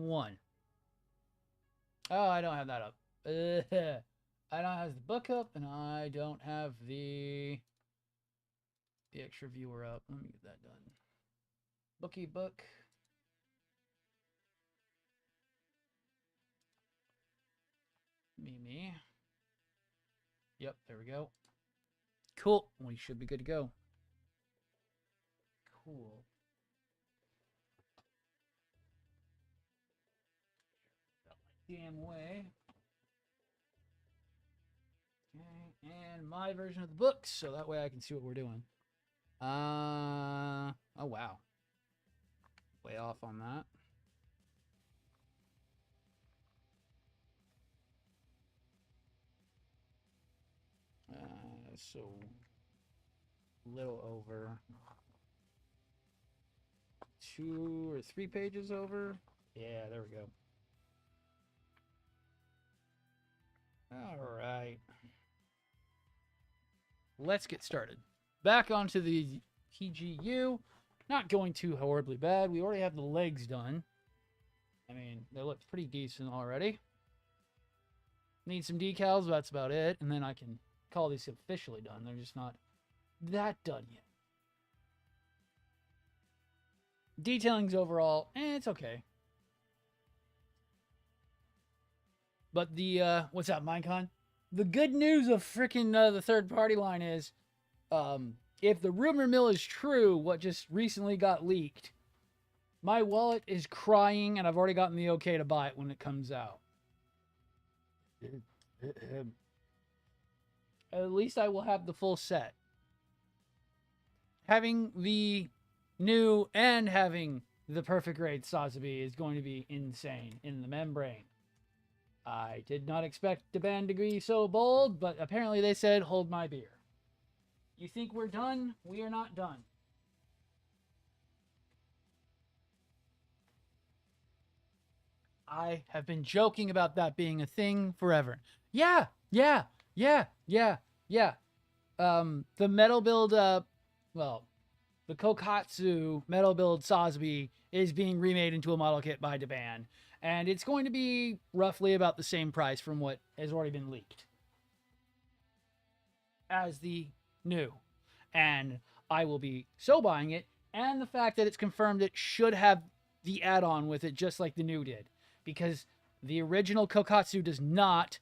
1. Oh, I don't have that up. I don't have the book up, and I don't have the extra viewer up. Let me get that done. Bookie book. Me. Yep, there we go. Cool. We should be good to go. Cool. Damn way. Okay, and my version of the book, so that way I can see what we're doing. Oh wow. Way off on that. So little over 2 or 3 pages over. Yeah, there we go. All right. Let's get started. Back onto the PGU. Not going too horribly bad. We already have the legs done. I mean, they look pretty decent already. Need some decals, but that's about it. And then I can call these officially done. They're just not that done yet. Detailing's overall, it's okay. But the, what's up, Minecon? The good news of freaking the third-party line is, if the rumor mill is true, what just recently got leaked, my wallet is crying, and I've already gotten the okay to buy it when it comes out. At least I will have the full set. Having the new and having the perfect grade Sazabi is going to be insane in the membrane. I did not expect the band to be so bold, but apparently they said, hold my beer. You think we're done? We are not done. I have been joking about that being a thing forever. Yeah. The metal build, well, the Kokatsu metal build Sazabi is being remade into a model kit by Daban, and it's going to be roughly about the same price from what has already been leaked as the new. And I will be so buying it, and the fact that it's confirmed it should have the add-on with it just like the new did, because the original Kokatsu does not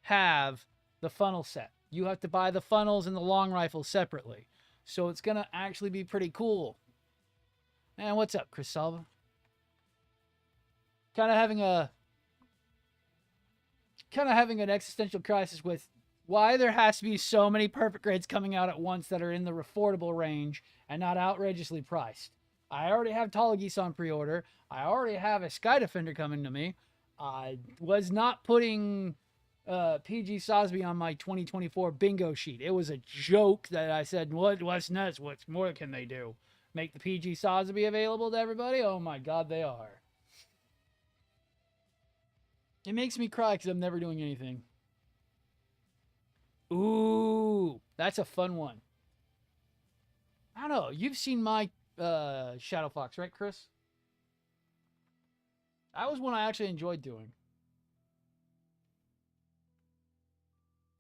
have the funnel set. You have to buy the funnels and the long rifle separately. So it's going to actually be pretty cool. And what's up, Chris Salva? Kind of having an existential crisis with why there has to be so many perfect grades coming out at once that are in the affordable range and not outrageously priced. I already have Tall Geese on pre-order. I already have a Sky Defender coming to me. I was not putting PG Sosby on my 2024 bingo sheet. It was a joke that I said, what's next? What more can they do? Make the PG Sosby available to everybody? Oh my God, they are. It makes me cry because I'm never doing anything. Ooh, that's a fun one. I don't know. You've seen my Shadow Fox, right, Chris? That was one I actually enjoyed doing.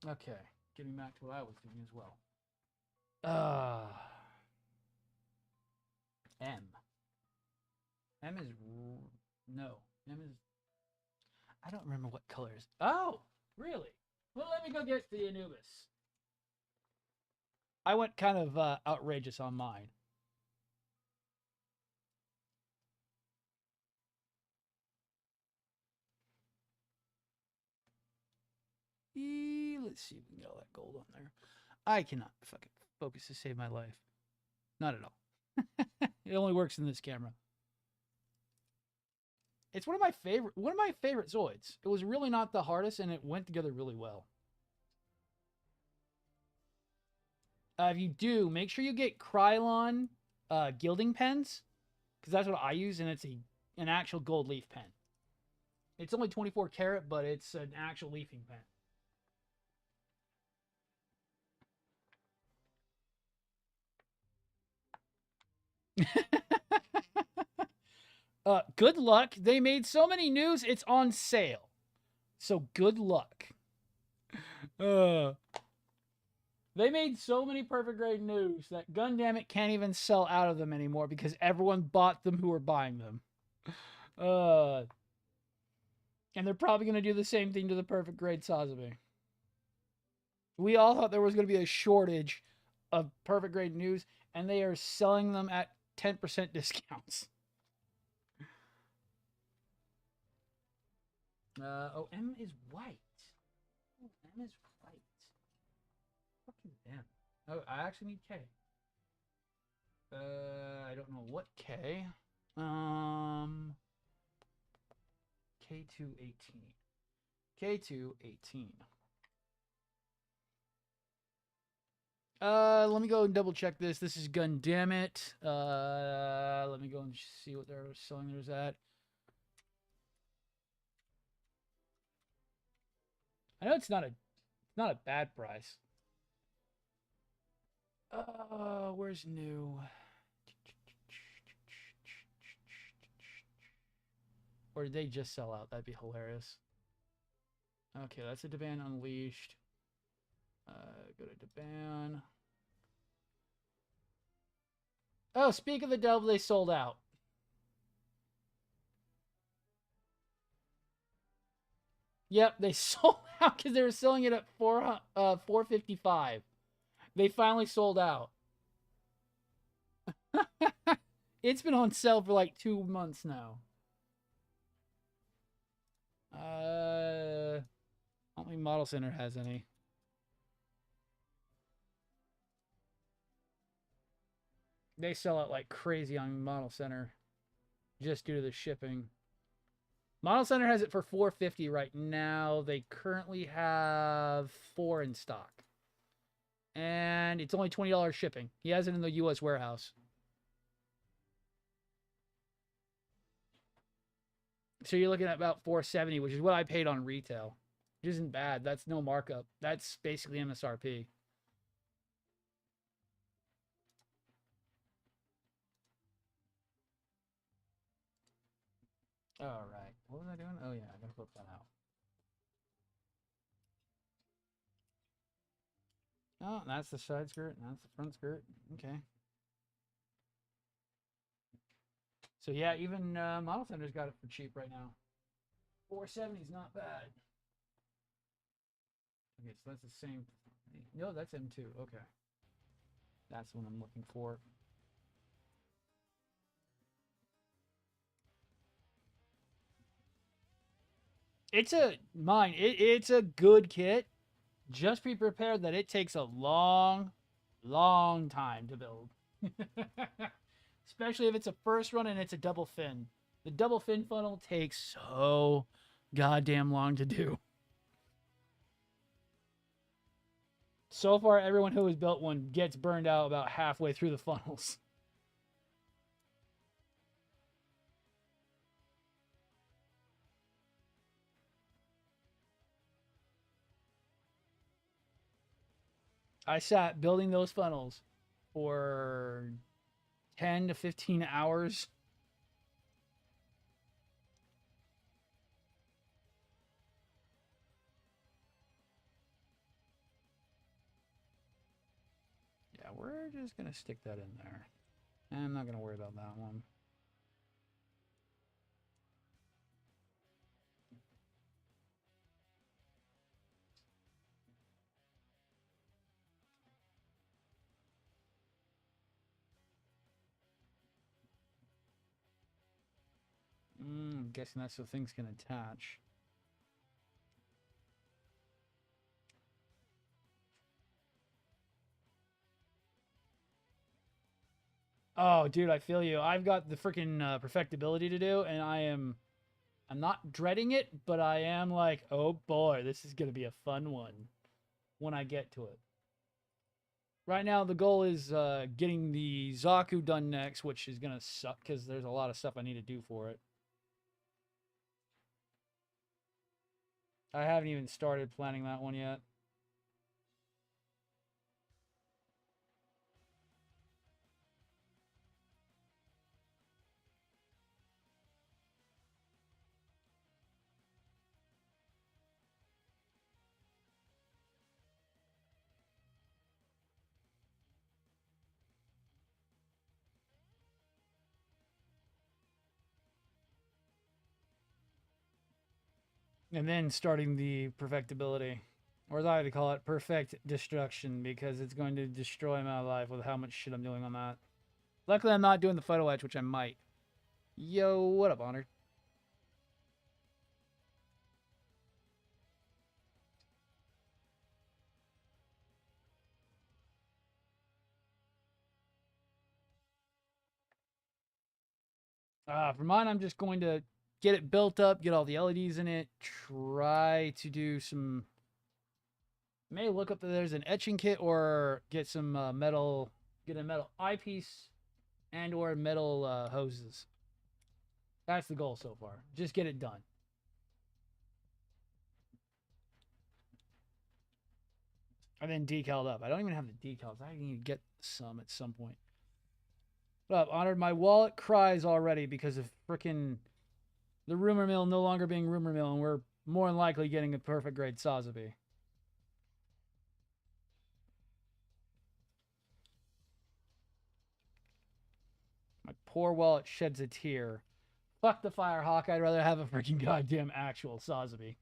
Okay, getting back to what I was doing as well. M. M is no. M is. I don't remember what colors. Oh, really? Well, let me go get the Anubis. I went kind of outrageous on mine. Let's see if we can get all that gold on there. I cannot fucking focus to save my life. Not at all. It only works in this camera. It's one of my favorite Zoids. It was really not the hardest, and it went together really well. If you do, make sure you get Krylon gilding pens, because that's what I use, and it's an actual gold leaf pen. It's only 24 karat, but it's an actual leafing pen. Good luck. They made so many news, it's on sale. So good luck. Uh, they made so many perfect grade news that Gundam can't even sell out of them anymore because everyone bought them who were buying them. Uh, and they're probably going to do the same thing to the perfect grade Sazumi. We all thought there was going to be a shortage of perfect grade news, and they are selling them at 10% discounts. Oh, M is white. Oh, M is white. Fucking M. Oh, I actually need K. I don't know what K. K218. K218. Let me go and double check this. This is Gundamit. Let me go and see what they're selling theirs at. I know it's not a bad price. Where's new? Or did they just sell out? That'd be hilarious. Okay, that's a Deban Unleashed. Go to Deban. Oh, speak of the devil, they sold out. Yep, they sold out because they were selling it at $455. They finally sold out. It's been on sale for like 2 months now. I don't think Model Center has any. They sell out like crazy on Model Center just due to the shipping. Model Center has it for $450 right now. They currently have 4 in stock. And it's only $20 shipping. He has it in the US warehouse. So you're looking at about $470, which is what I paid on retail. Which isn't bad. That's no markup. That's basically MSRP. All right. What was I doing? Oh, yeah. I gotta flip that out. Oh, that's the side skirt. And that's the front skirt. Okay. So, yeah, even Model Center's got it for cheap right now. 470 is not bad. Okay, so that's the same. No, that's M2. Okay. That's what I'm looking for. It's a good kit. Just be prepared that it takes a long, long time to build. Especially if it's a first run and it's a double fin. The double fin funnel takes so goddamn long to do. So far, everyone who has built one gets burned out about halfway through the funnels. I sat building those funnels for 10 to 15 hours. Yeah, we're just going to stick that in there. I'm not going to worry about that one. I'm guessing that's so things can attach. Oh, dude, I feel you. I've got the freaking perfectibility to do, and I'm not dreading it, but I am like, oh boy, this is gonna be a fun one when I get to it. Right now, the goal is getting the Zaku done next, which is gonna suck because there's a lot of stuff I need to do for it. I haven't even started planning that one yet. And then starting the perfectibility. Or as I like to call it, perfect destruction, because it's going to destroy my life with how much shit I'm doing on that. Luckily, I'm not doing the photo etch, which I might. Yo, what up, Honored? For mine, I'm just going to get it built up, get all the LEDs in it, try to do some. May look up that there's an etching kit or get some metal, get a metal eyepiece and or metal hoses. That's the goal so far. Just get it done. And then decaled up. I don't even have the decals. I need to get some at some point. What up, Honored? My wallet cries already because of freaking the rumor mill no longer being rumor mill, and we're more than likely getting a perfect grade Sazabi. My poor wallet sheds a tear. Fuck the Firehawk. I'd rather have a freaking goddamn actual Sazabi.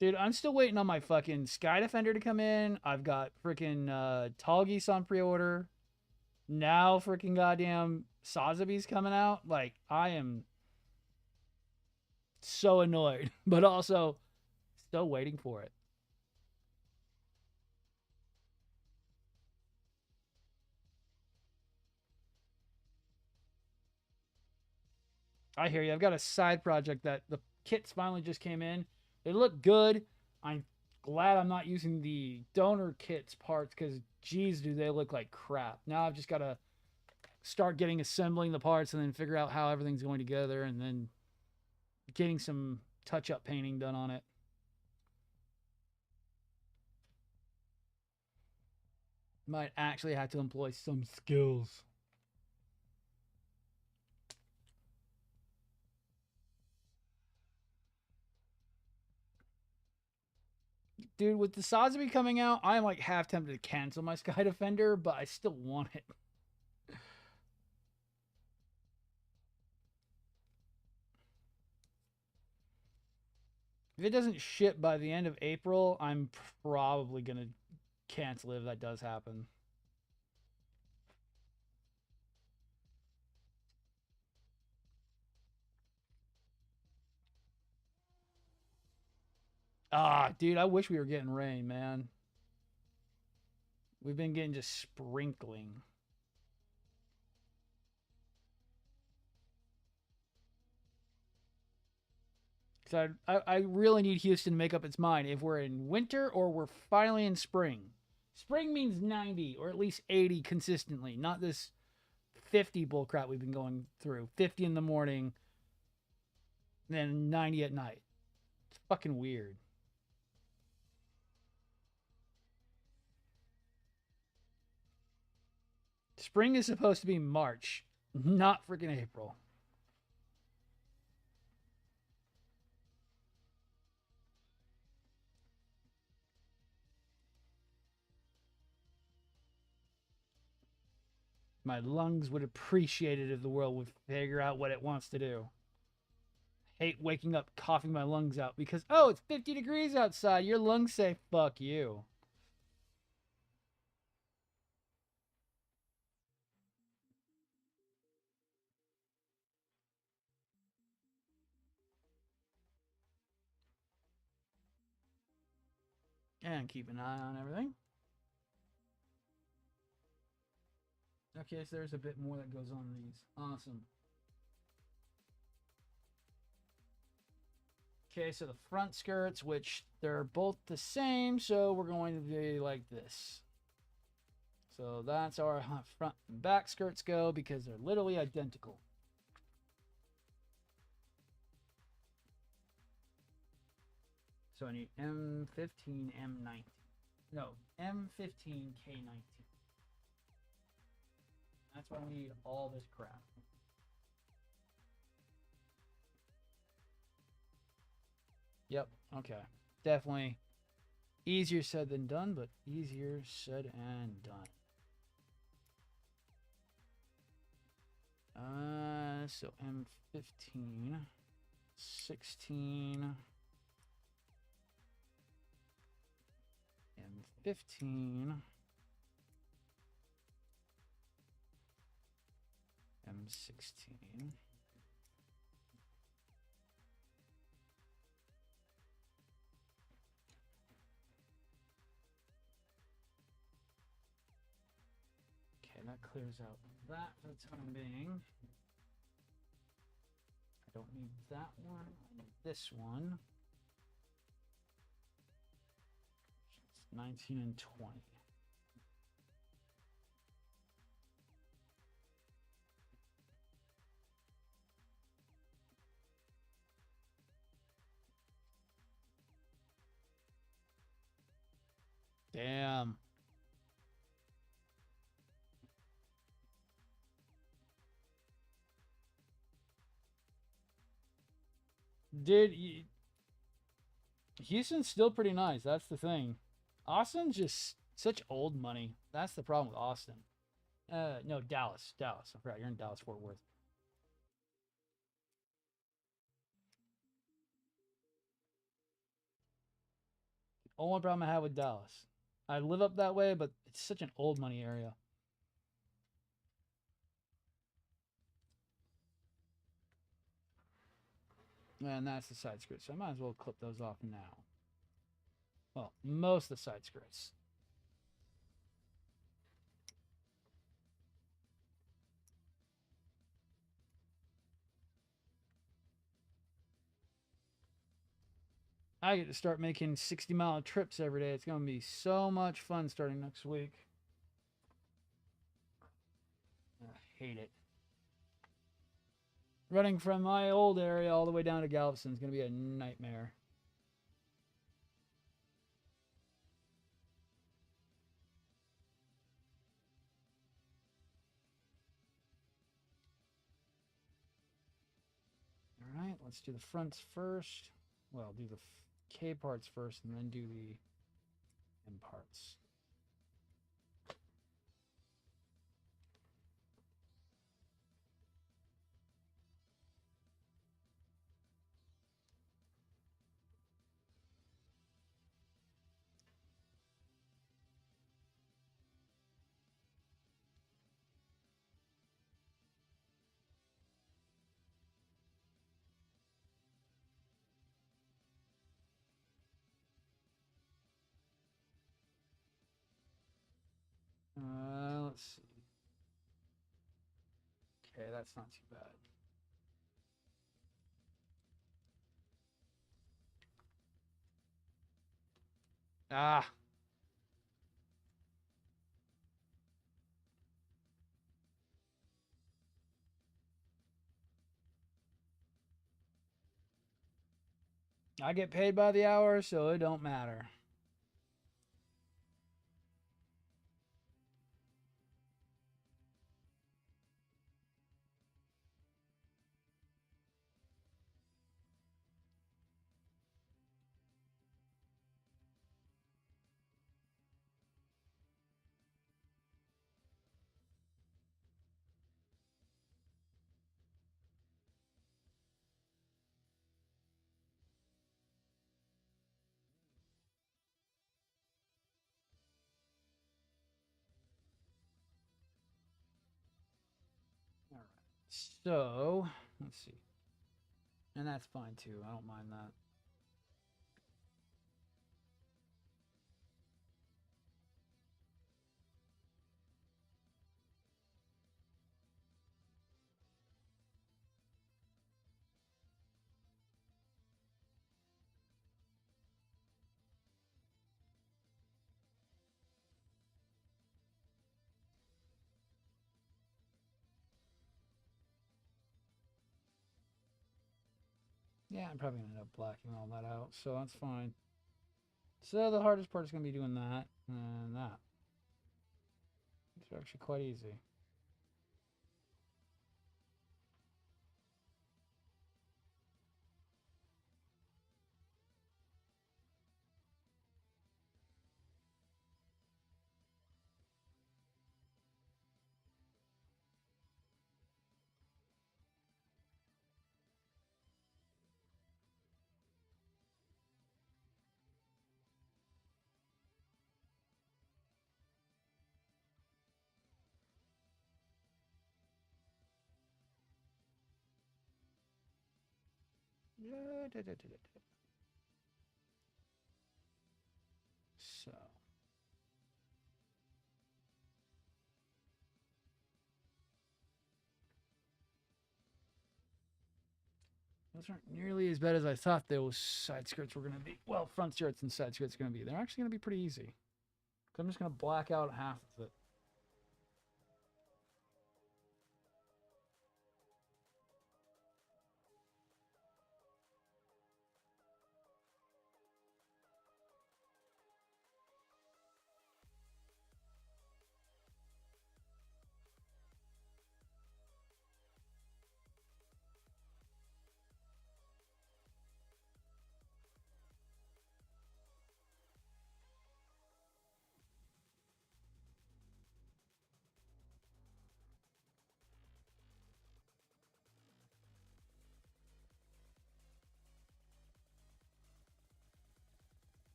Dude, I'm still waiting on my fucking Sky Defender to come in. I've got freaking Tall Geese on pre-order. Now freaking goddamn Sazabi's coming out. Like, I am so annoyed, but also still waiting for it. I hear you. I've got a side project that the kits finally just came in. They look good. I'm glad I'm not using the donor kits parts because, geez, do they look like crap. Now I've just got to start getting assembling the parts and then figure out how everything's going together and then getting some touch-up painting done on it. Might actually have to employ some skills. Dude, with the Sazabi coming out, I'm like half tempted to cancel my Sky Defender, but I still want it. If it doesn't ship by the end of April, I'm probably going to cancel it if that does happen. Dude, I wish we were getting rain, man. We've been getting just sprinkling. Because I really need Houston to make up its mind if we're in winter or we're finally in spring. Spring means 90 or at least 80 consistently, not this 50 bullcrap we've been going through. 50 in the morning, then 90 at night. It's fucking weird. Spring is supposed to be March, not freaking April. My lungs would appreciate it if the world would figure out what it wants to do. Hate waking up coughing my lungs out because, oh, it's 50 degrees outside. Your lungs say, fuck you. And keep an eye on everything. Okay, so there's a bit more that goes on these. Awesome. Okay, so the front skirts, which they're both the same, so we're going to be like this. So that's our front and back skirts go because they're literally identical. So I need M15, M19. No, M15, K19. That's why I need all this crap. Yep, okay. Definitely easier said than done, but easier said and done. So M15, 16, M15, M16. Okay, that clears out that for the time being. I don't need that one. I need this one. It's 19 and 20. Damn. Dude, Houston's still pretty nice. That's the thing. Austin's just such old money. That's the problem with Austin. No, Dallas. Dallas. I forgot you're in Dallas, Fort Worth. Only problem I have with Dallas. I live up that way, but it's such an old money area. And that's the side skirts. So I might as well clip those off now. Well, most of the side skirts. I get to start making 60-mile trips every day. It's going to be so much fun starting next week. I hate it. Running from my old area all the way down to Galveston is going to be a nightmare. All right, let's do the fronts first. Well, do the K parts first and then do the M parts. Let's see. Okay, that's not too bad. Ah. I get paid by the hour, so it don't matter. All right. So, let's see. And that's fine too. I don't mind that. Yeah, I'm probably going to end up blacking all that out, so that's fine. So the hardest part is going to be doing that and that. It's actually quite easy. So. Those aren't nearly as bad as I thought those side skirts were going to be. Well, front skirts and side skirts are going to be. They're actually going to be pretty easy. I'm just going to black out half of it.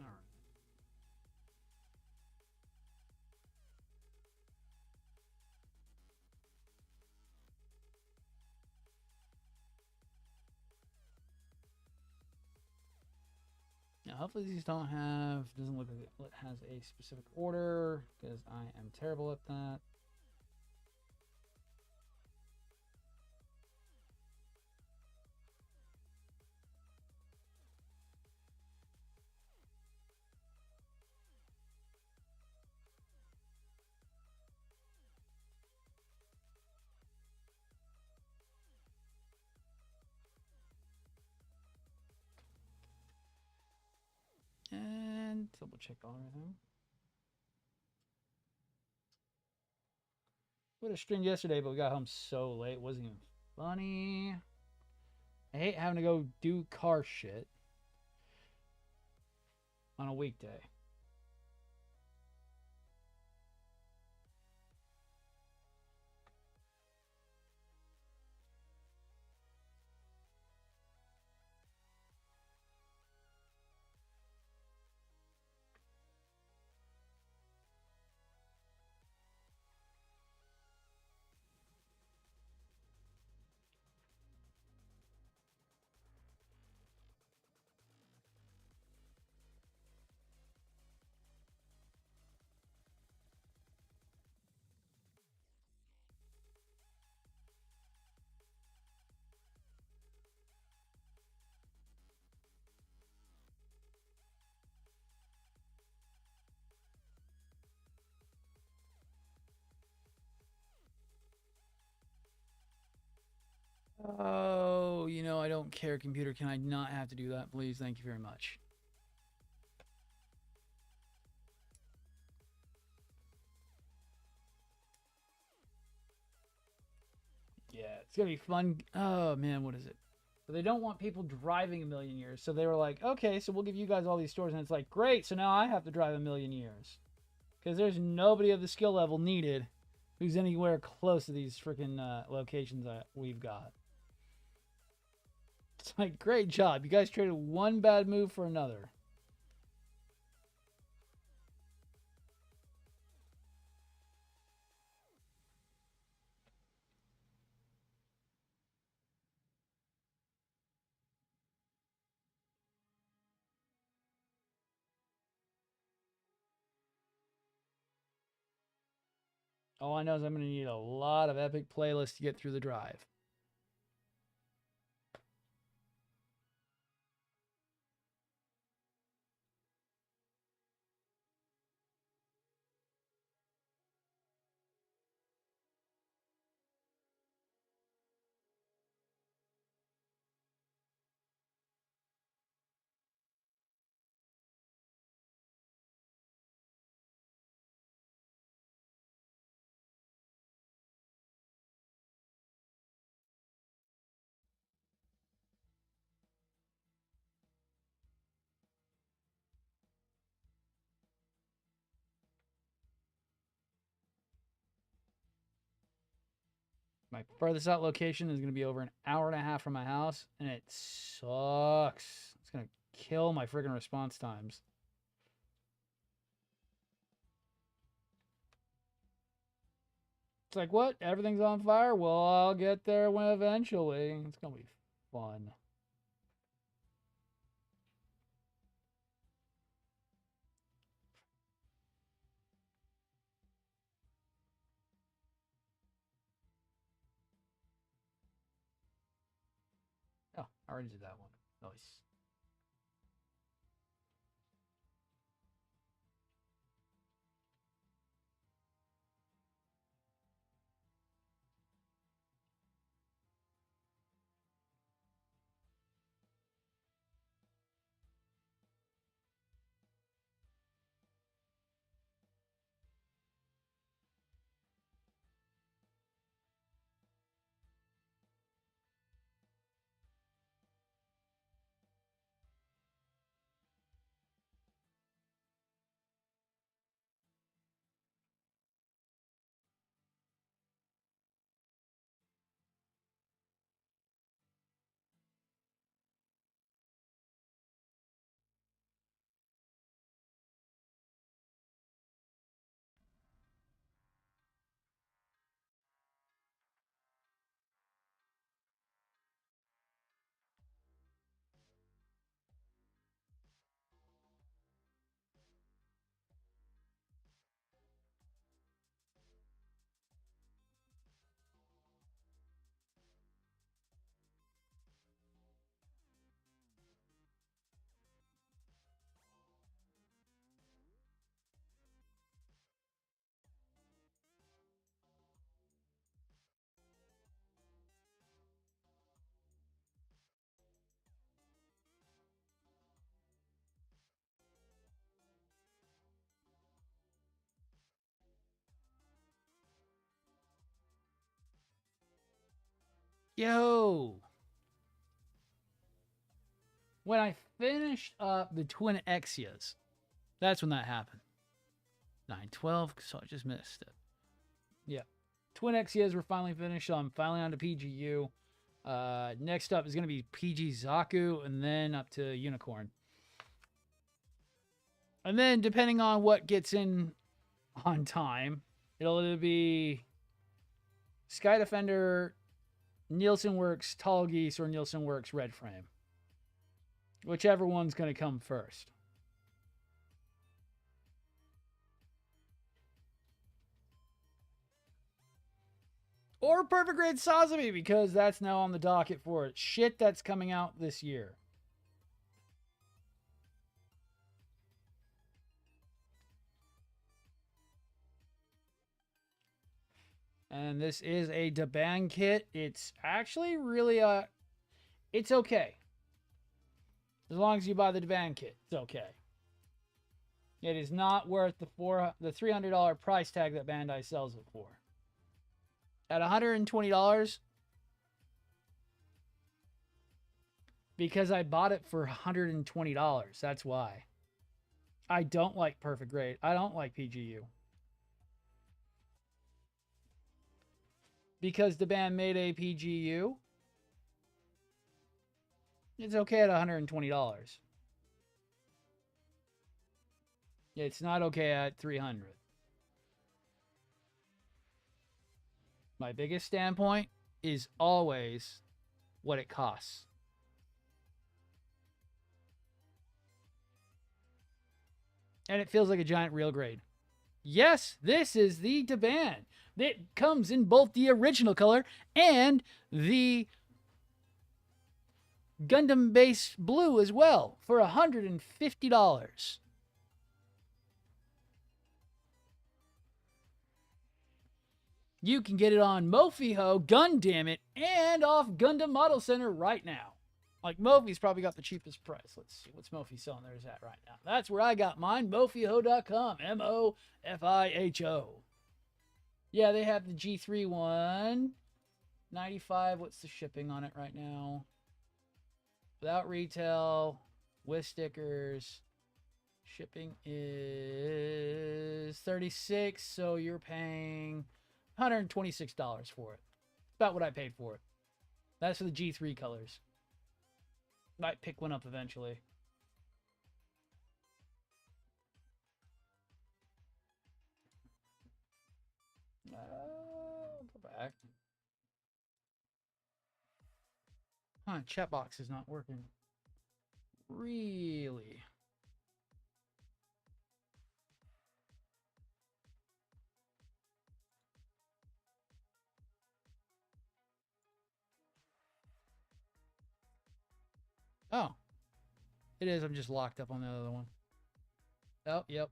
All right. Now, hopefully these don't have, doesn't look like it has a specific order, because I am terrible at that. And double check all everything. Would have streamed yesterday, but we got home so late. It wasn't even funny. I hate having to go do car shit on a weekday. Oh, you know, I don't care, computer. Can I not have to do that, please? Thank you very much. Yeah, it's gonna be fun. Oh man, what is it? But they don't want people driving a million years, so they were like, okay, so we'll give you guys all these stores, and it's like, great. So now I have to drive a million years because there's nobody of the skill level needed who's anywhere close to these freaking locations that we've got. It's like, great job. You guys traded one bad move for another. All I know is I'm going to need a lot of epic playlists to get through the drive. My furthest out location is going to be over an hour and a half from my house, and it sucks. It's going to kill my friggin' response times. It's like, what? Everything's on fire? Well, I'll get there when eventually. It's going to be fun. Oh, I already did that one. Nice. Yo! When I finished up the Twin Exias, that's when that happened. 912, so I just missed it. Yeah. Twin Exias were finally finished, so I'm finally on to PGU. Next up is going to be PG Zaku, and then up to Unicorn. And then, depending on what gets in on time, it'll either be Sky Defender, Nielsen Works Tall Geese, or Nielsen Works Red Frame. Whichever one's going to come first. Or Perfect Grade Sazami, because that's now on the docket for it. Shit that's coming out this year. And this is a Daban kit. It's actually really, it's okay. As long as you buy the Daban kit, it's okay. It is not worth the $300 price tag that Bandai sells it for. At $120, because I bought it for $120. That's why. I don't like Perfect Grade. I don't like PGU. Because the band made a PGU, it's okay at $120. It's not okay at $300. My biggest standpoint is always what it costs. And it feels like a giant real grade. Yes, this is the Daban. It comes in both the original color and the Gundam base blue as well for $150. You can get it on Mofiho, Gundamn, and off Gundam Model Center right now. Like, Mofi's probably got the cheapest price. Let's see. What's Mofi selling theirs at right now? That's where I got mine. Mofiho.com. Mofiho. Yeah, they have the G3 one. 95. What's the shipping on it right now? Without retail, with stickers, shipping is $36. So you're paying $126 for it. about what I paid for it. That's for the G3 colors. Might pick one up eventually. Go back. Huh, chat box is not working. Really? Oh, it is. I'm just locked up on the other one. Oh, yep.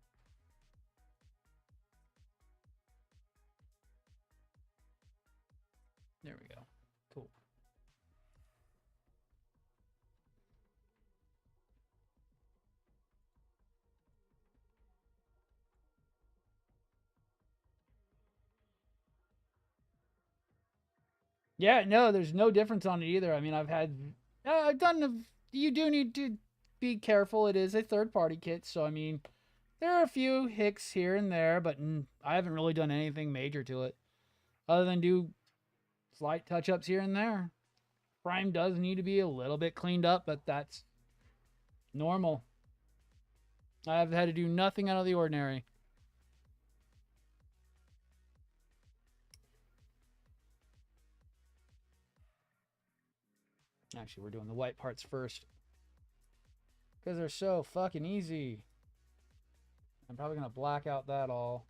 There we go. Cool. Yeah, no, there's no difference on it either. I mean, I've done, you do need to be careful. It is a third party kit. So, I mean, there are a few hicks here and there, but I haven't really done anything major to it other than do slight touch ups here and there. Prime does need to be a little bit cleaned up, but that's normal. I've had to do nothing out of the ordinary. Actually, we're doing the white parts first because they're so fucking easy. I'm probably going to black out that all.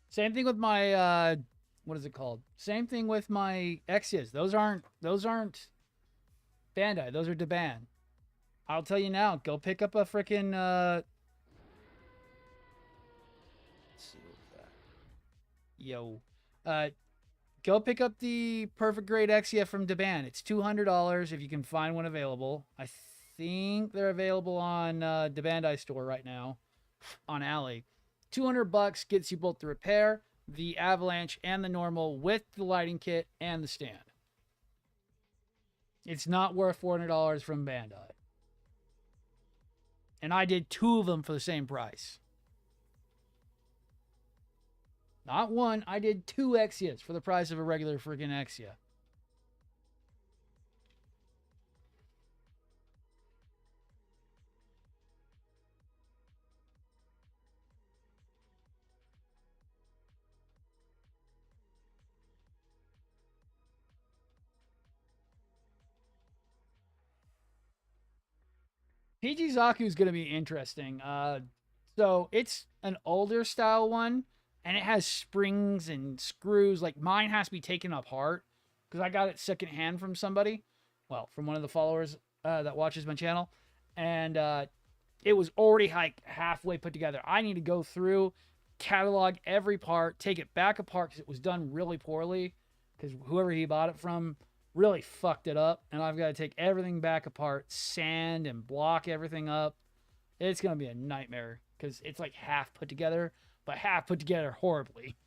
Same thing with my, what is it called? Same thing with my Exias. Those aren't Bandai. Those are Daban. I'll tell you now, go pick up a freaking, let's see what's that. Yo. Go pick up the Perfect Grade Exia from Daban. It's $200 if you can find one available. I think they're available on the Bandai store right now on Alley. $200 gets you both the repair, the avalanche, and the normal with the lighting kit and the stand. It's not worth $400 from Bandai. And I did 2 of them for the same price. Not one, I did 2 Exias for the price of a regular freaking Exia. PG Zaku is going to be interesting. So it's an older style one, and it has springs and screws. Like mine has to be taken apart because I got it secondhand from somebody. Well, from one of the followers that watches my channel, and it was already like halfway put together. I need to go through, catalog every part, take it back apart because it was done really poorly. Because whoever he bought it from really fucked it up, and I've got to take everything back apart, sand and block everything up. It's gonna be a nightmare because it's like half put together, but half put together horribly.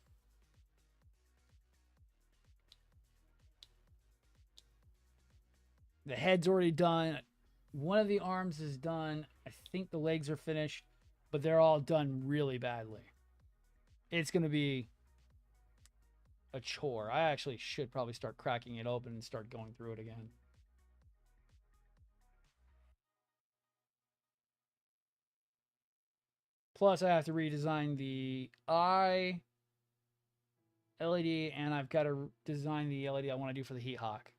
The head's already done. One of the arms is done. I think the legs are finished, but they're all done really badly. It's gonna be a chore. I actually should probably start cracking it open and start going through it again. Plus, I have to redesign the eye LED, and I've got to design the LED I want to do for the Heat Hawk.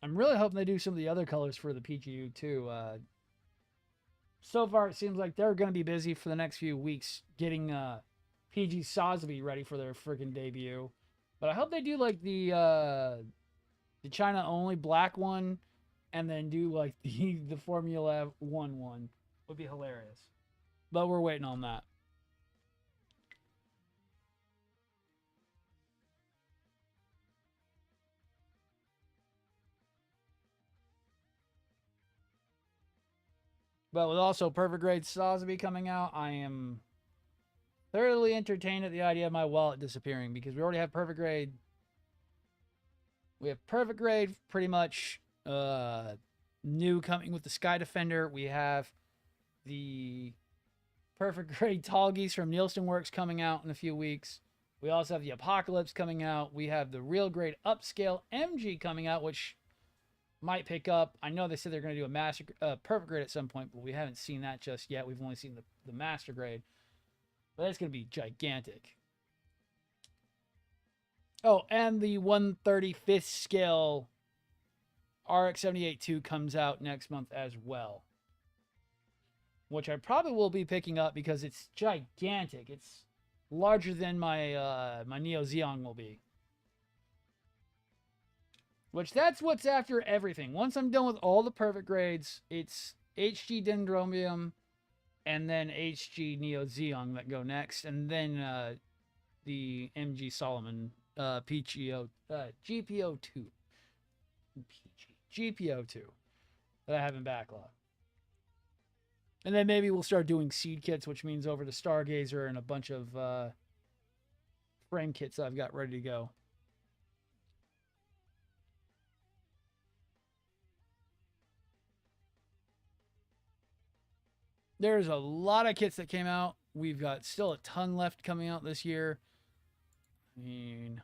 I'm really hoping they do some of the other colors for the PGU too. So far, it seems like they're going to be busy for the next few weeks getting PG Sosby ready for their freaking debut. But I hope they do like the China only black one, and then do like the Formula One would be hilarious. But we're waiting on that. But with also Perfect Grade Sosby coming out, I am thoroughly entertained at the idea of my wallet disappearing because we already have Perfect Grade. We have Perfect Grade pretty much new coming with the Sky Defender. We have the Perfect Grade Tall Geese from Nielsen Works coming out in a few weeks. We also have the Apocalypse coming out. We have the Real Grade Upscale MG coming out, which might pick up. I know they said they're going to do a master Perfect Grade at some point, but we haven't seen that just yet. We've only seen the Master Grade. But that's going to be gigantic. Oh, and the 135th scale RX-78-2 comes out next month as well, which I probably will be picking up because it's gigantic. It's larger than my Neo Xeon will be. Which that's what's after everything. Once I'm done with all the perfect grades, it's HG Dendrobium and then HG Neo Xeon that go next, and then the MG Solomon PGO GPO2 GPO2 that I have in backlog. And then maybe we'll start doing seed kits, which means over to Stargazer and a bunch of frame kits I've got ready to go. There's a lot of kits that came out. We've got still a ton left coming out this year. I mean,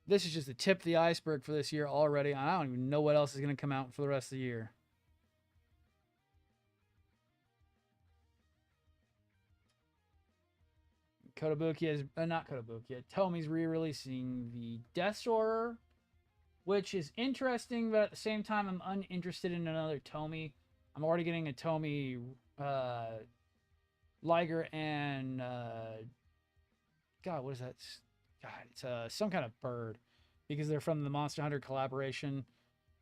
this is just the tip of the iceberg for this year already. I don't even know what else is going to come out for the rest of the year. Kotobukiya is not Kotobukiya. Tomi's re-releasing the Death Order, which is interesting, but at the same time, I'm uninterested in another Tomi. I'm already getting a Tomi Liger and God, what is that? God, it's some kind of bird because they're from the Monster Hunter collaboration.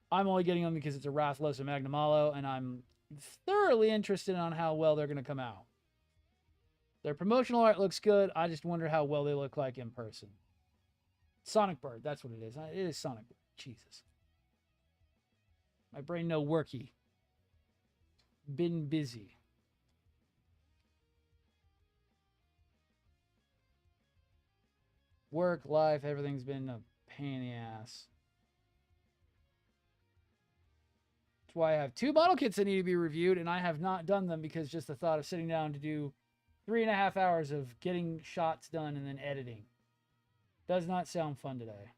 I'm only getting them because it's a Rathalos and Magnamalo, and I'm thoroughly interested on how well they're going to come out. Their promotional art looks good. I just wonder how well they look like in person. Sonic Bird, that's what it is. It is Sonic Bird. Jesus. My brain no worky. Been busy. Work, life, everything's been a pain in the ass. That's why I have 2 model kits that need to be reviewed, and I have not done them because just the thought of sitting down to do 3.5 hours of getting shots done and then editing does not sound fun today.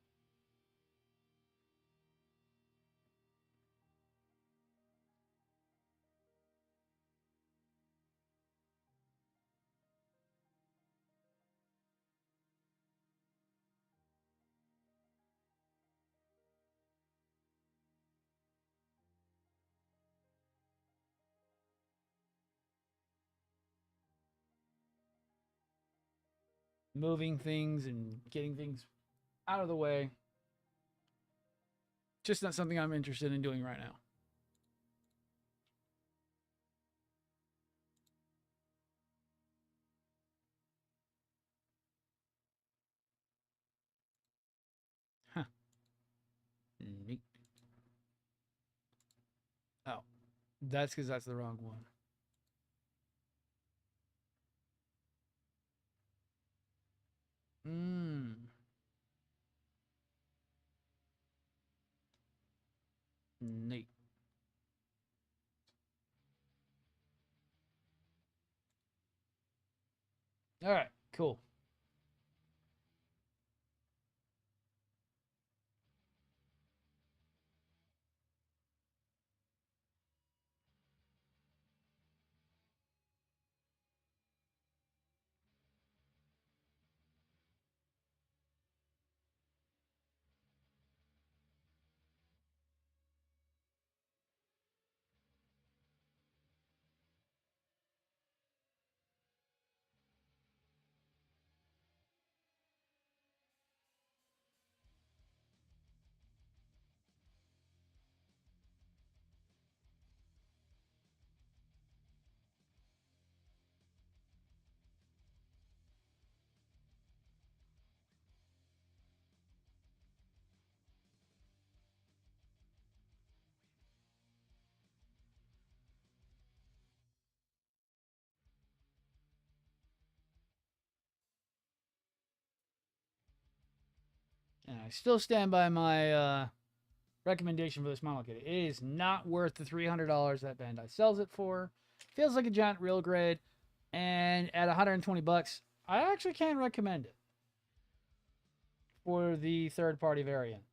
Moving things and getting things out of the way. Just not something I'm interested in doing right now. Huh. Neat. Oh, that's because that's the wrong one. Mmm. Neat. All right, cool. still stand by my recommendation for this model kit. It is not worth the $300 that Bandai sells it for. Feels like a giant real grade, and at 120 bucks, I actually can't recommend it for the third-party variant.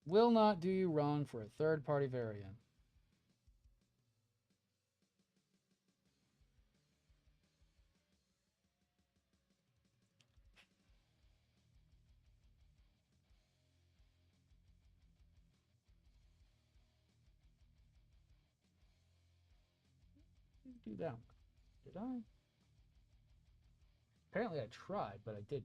Will not do you wrong for a third-party variant. Do that one. Did I? Apparently I tried, but I didn't.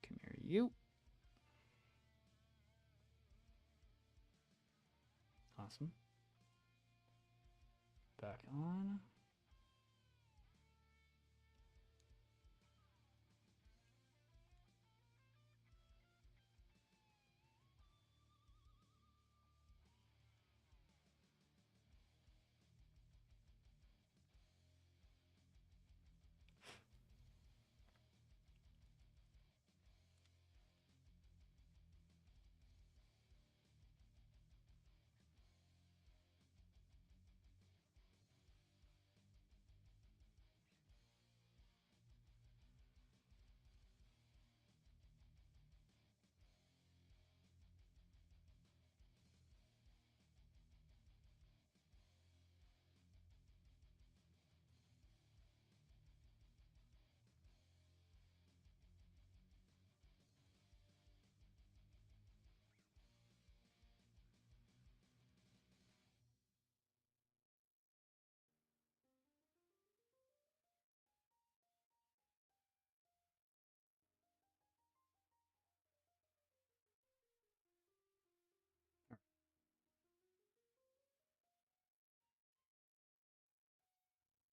Come here, you. Awesome. Back on.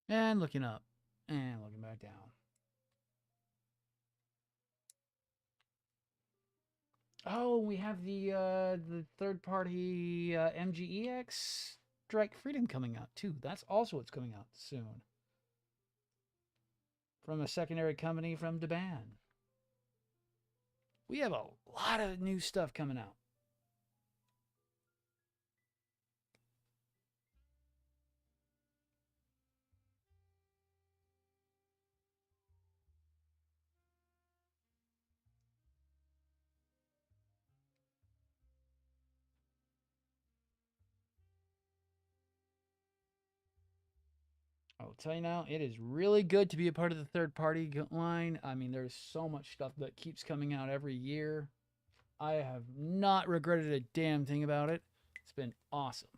And looking up. And looking back down. Oh, we have the third party MGEX Strike Freedom coming out too. That's also what's coming out soon. From a secondary company from Japan. We have a lot of new stuff coming out. I'll tell you now, it is really good to be a part of the third party line. I mean, there's so much stuff that keeps coming out every year. I have not regretted a damn thing about it. It's been awesome.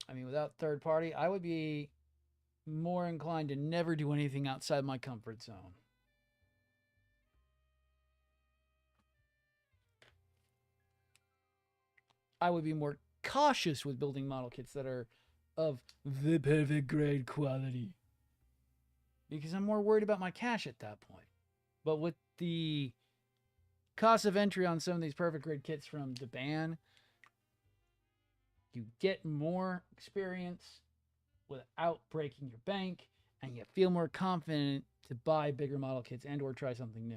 I mean, without third party, I would be more inclined to never do anything outside my comfort zone. I would be more cautious with building model kits that are of the perfect grade quality because I'm more worried about my cash at that point. But with the cost of entry on some of these perfect grade kits from Japan, you get more experience without breaking your bank, and you feel more confident to buy bigger model kits and or try something new.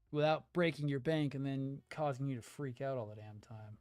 Without breaking your bank and then causing you to freak out all the damn time.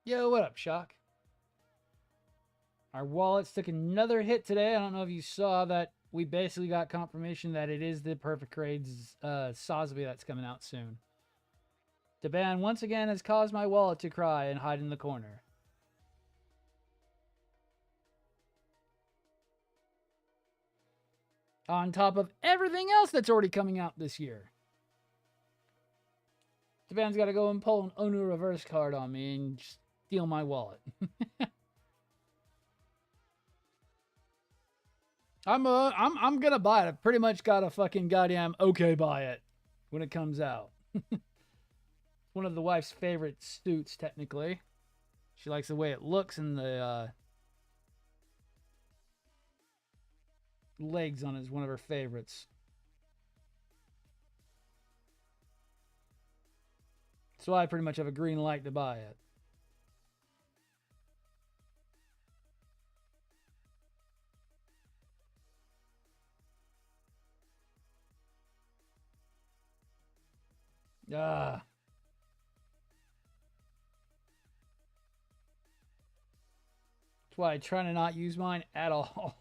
Yo, what up, Shock? Our wallets took another hit today. I don't know if you saw that. We basically got confirmation that it is the Perfect Grades Sosby that's coming out soon. The ban once again has caused my wallet to cry and hide in the corner. On top of everything else that's already coming out this year. The band's got to go and pull an Onu reverse card on me and steal my wallet. I'm gonna buy it. I pretty much got a fucking goddamn okay buy it when it comes out. One of the wife's favorite suits, technically. She likes the way it looks and the legs on it is one of her favorites. So I pretty much have a green light to buy it. Ah. That's why I try to not use mine at all.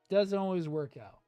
Doesn't always work out.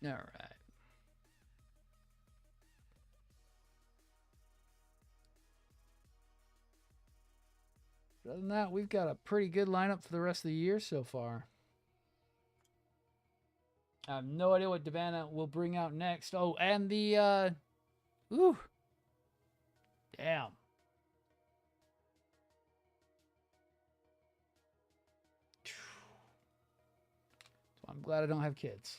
All right. Other than that, we've got a pretty good lineup for the rest of the year so far. I have no idea what Davana will bring out next. Oh, and the ooh. Damn. So I'm glad I don't have kids.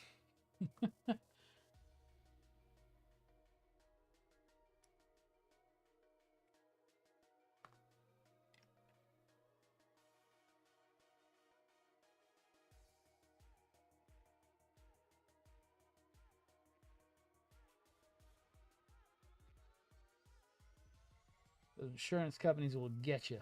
The insurance companies will get you.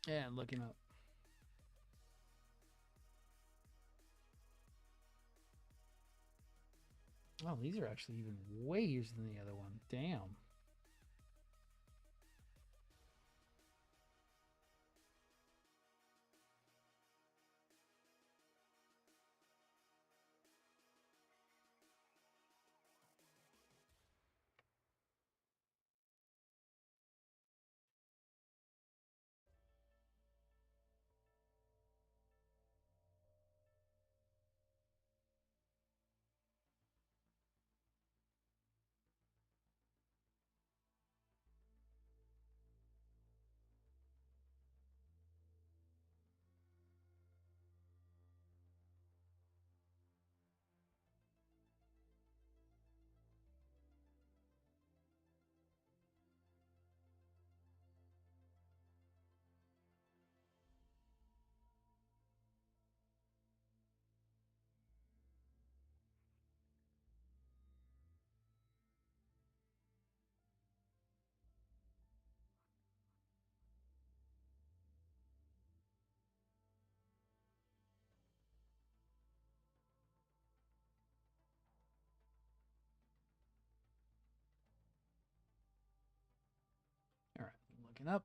Yeah, looking up. Oh, these are actually even way easier than the other one. Damn. All right, looking up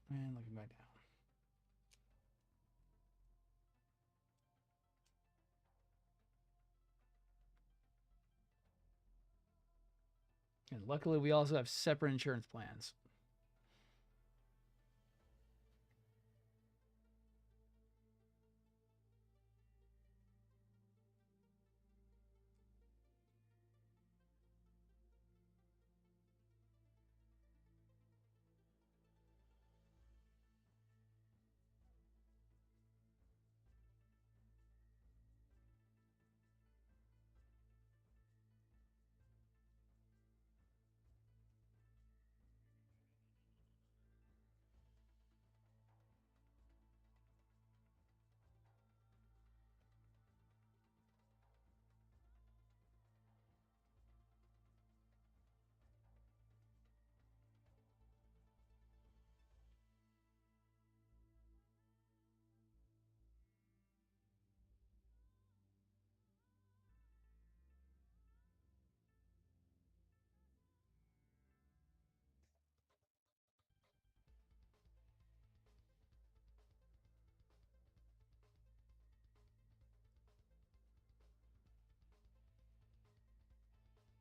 and looking back down. Luckily, we also have separate insurance plans.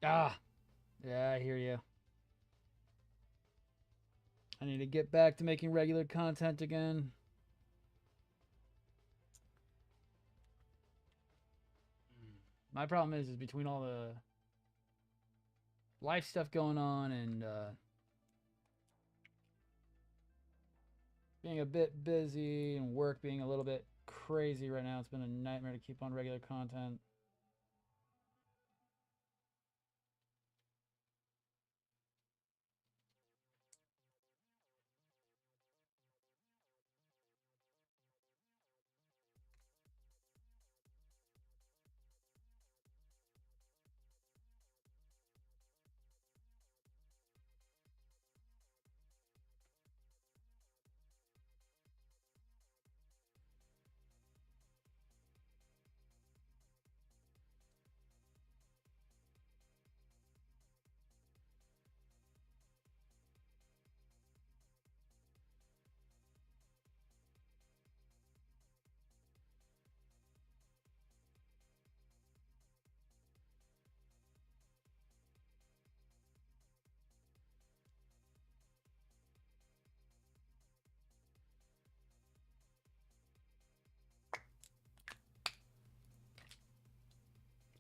Ah, yeah, I hear you. I need to get back to making regular content again. My problem is between all the life stuff going on and being a bit busy and work being a little bit crazy right now, it's been a nightmare to keep on regular content.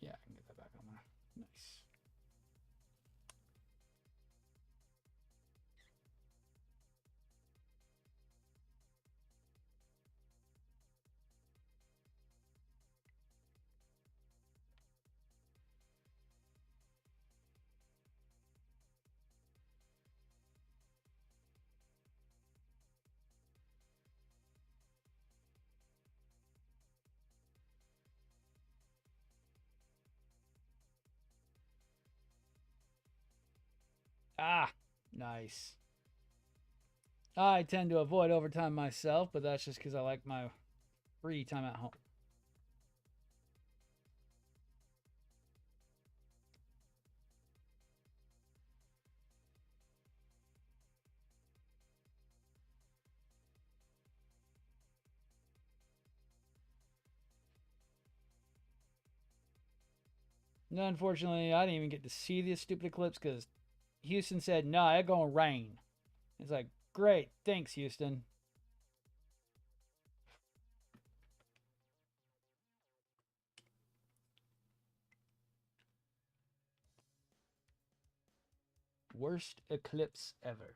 Yeah, I can get that back on there. Nice. Ah, nice. I tend to avoid overtime myself, but that's just because I like my free time at home. No, unfortunately, I didn't even get to see the stupid eclipse because Houston said, no, it's going to rain. It's like, great. Thanks, Houston. Worst eclipse ever.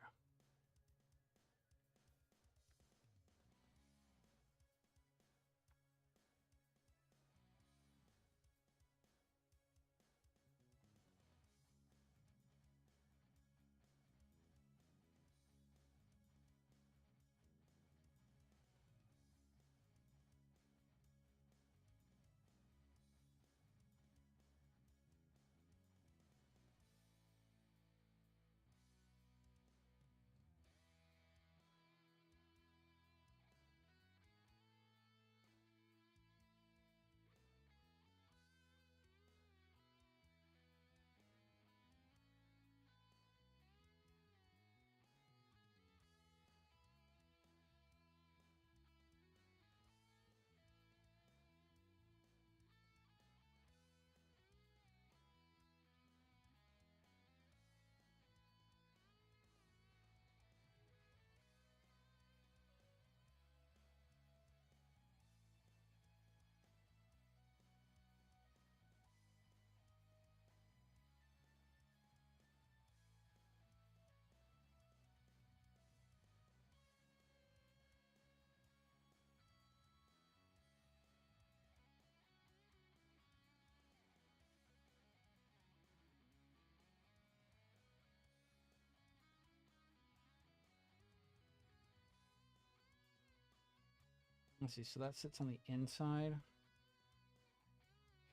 Let's see. So that sits on the inside.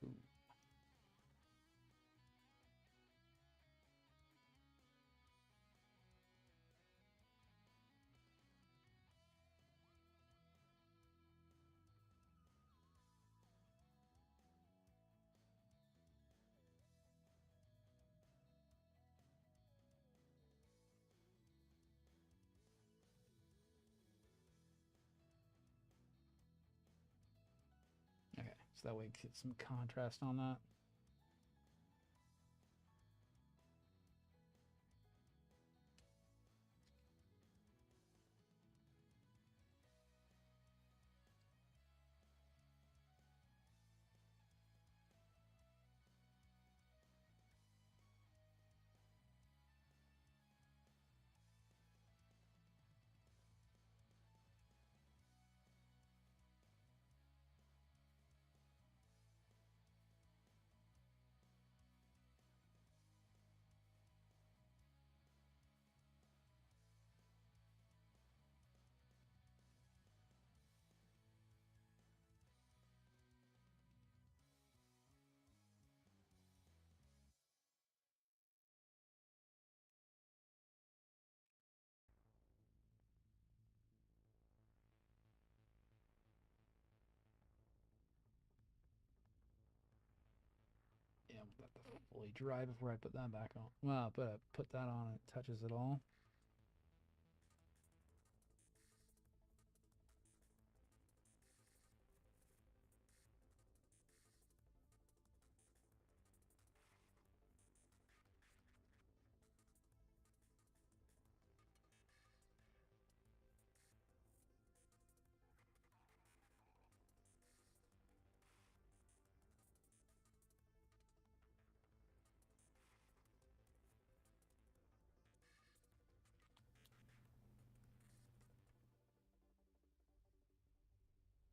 Ooh. Okay, so that way get some contrast on that. Yeah, let that fully dry before I put that back on. Well, but I put that on, it touches it all.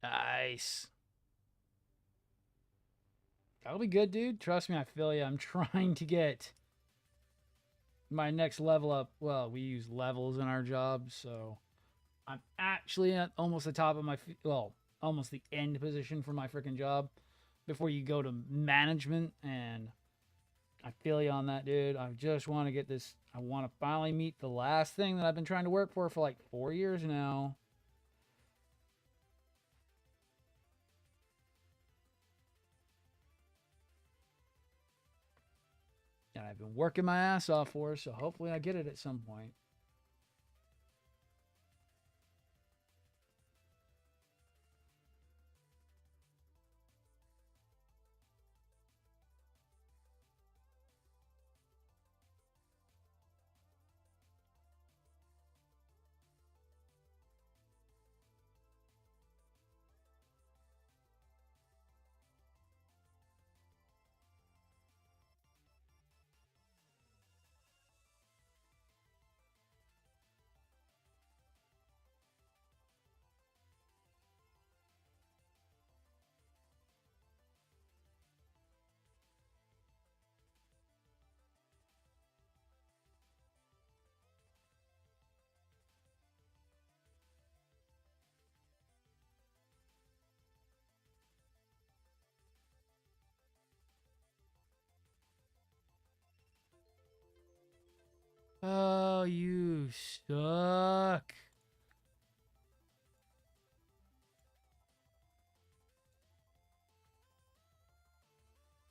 Nice. That'll be good, dude. Trust me, I feel you. I'm trying to get my next level up. Well, we use levels in our job, so I'm actually at almost the top of my, well, almost the end position for my freaking job before you go to management. And I feel you on that, dude. I just want to get this. I want to finally meet the last thing that I've been trying to work for like 4 years now. And I've been working my ass off for, so hopefully I get it at some point. Oh, you suck.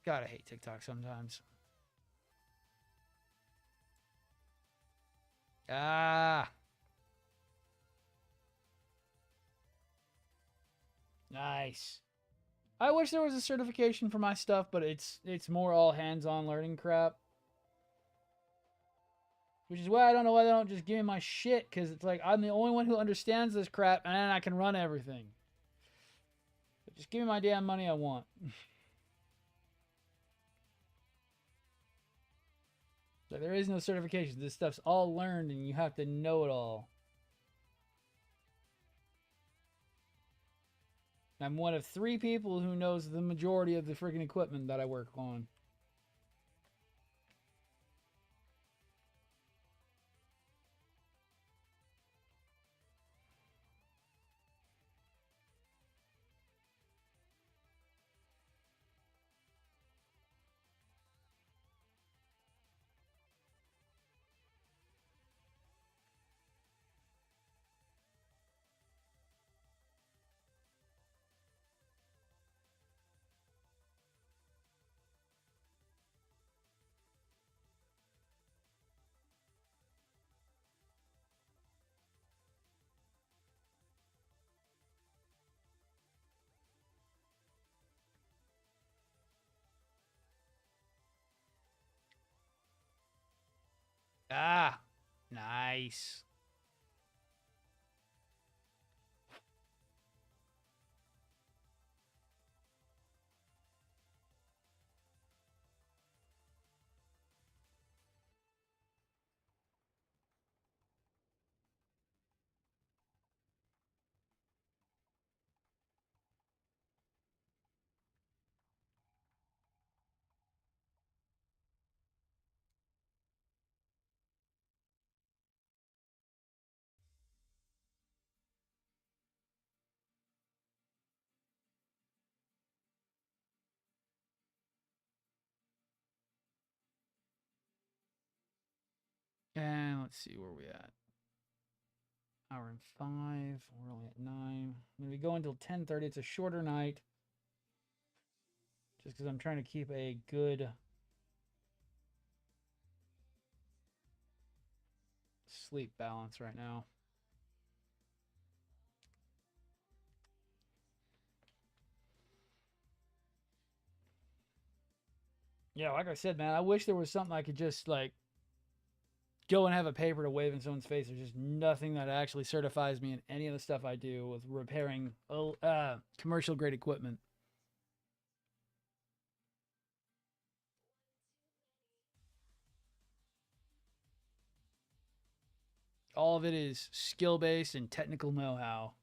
Gotta hate TikTok sometimes. Ah, nice. I wish there was a certification for my stuff, but it's more all hands-on learning crap. Which is why I don't know why they don't just give me my shit, because it's like I'm the only one who understands this crap, and I can run everything. But just give me my damn money I want. So there is no certification. This stuff's all learned, and you have to know it all. I'm one of 3 people who knows the majority of the freaking equipment that I work on. Ah, nice. And let's see where we at. Hour and 5. We're only at 9. I'm gonna be going until 10:30. It's a shorter night, just because I'm trying to keep a good sleep balance right now. Yeah, like I said, man, I wish there was something I could just like go and have a paper to wave in someone's face. There's just nothing that actually certifies me in any of the stuff I do with repairing commercial grade equipment. All of it is skill based and technical know how.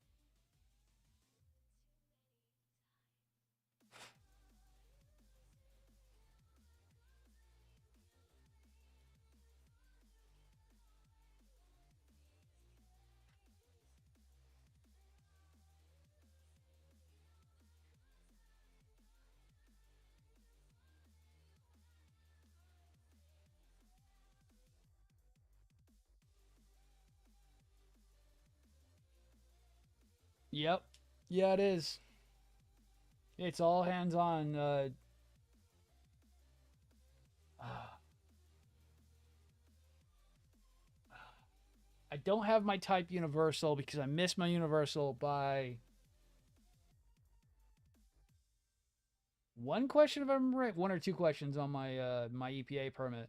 Yep. Yeah, it is. It's all hands on. I don't have my type universal because I missed my universal by one question, if I remember right. One or two questions on my EPA permit.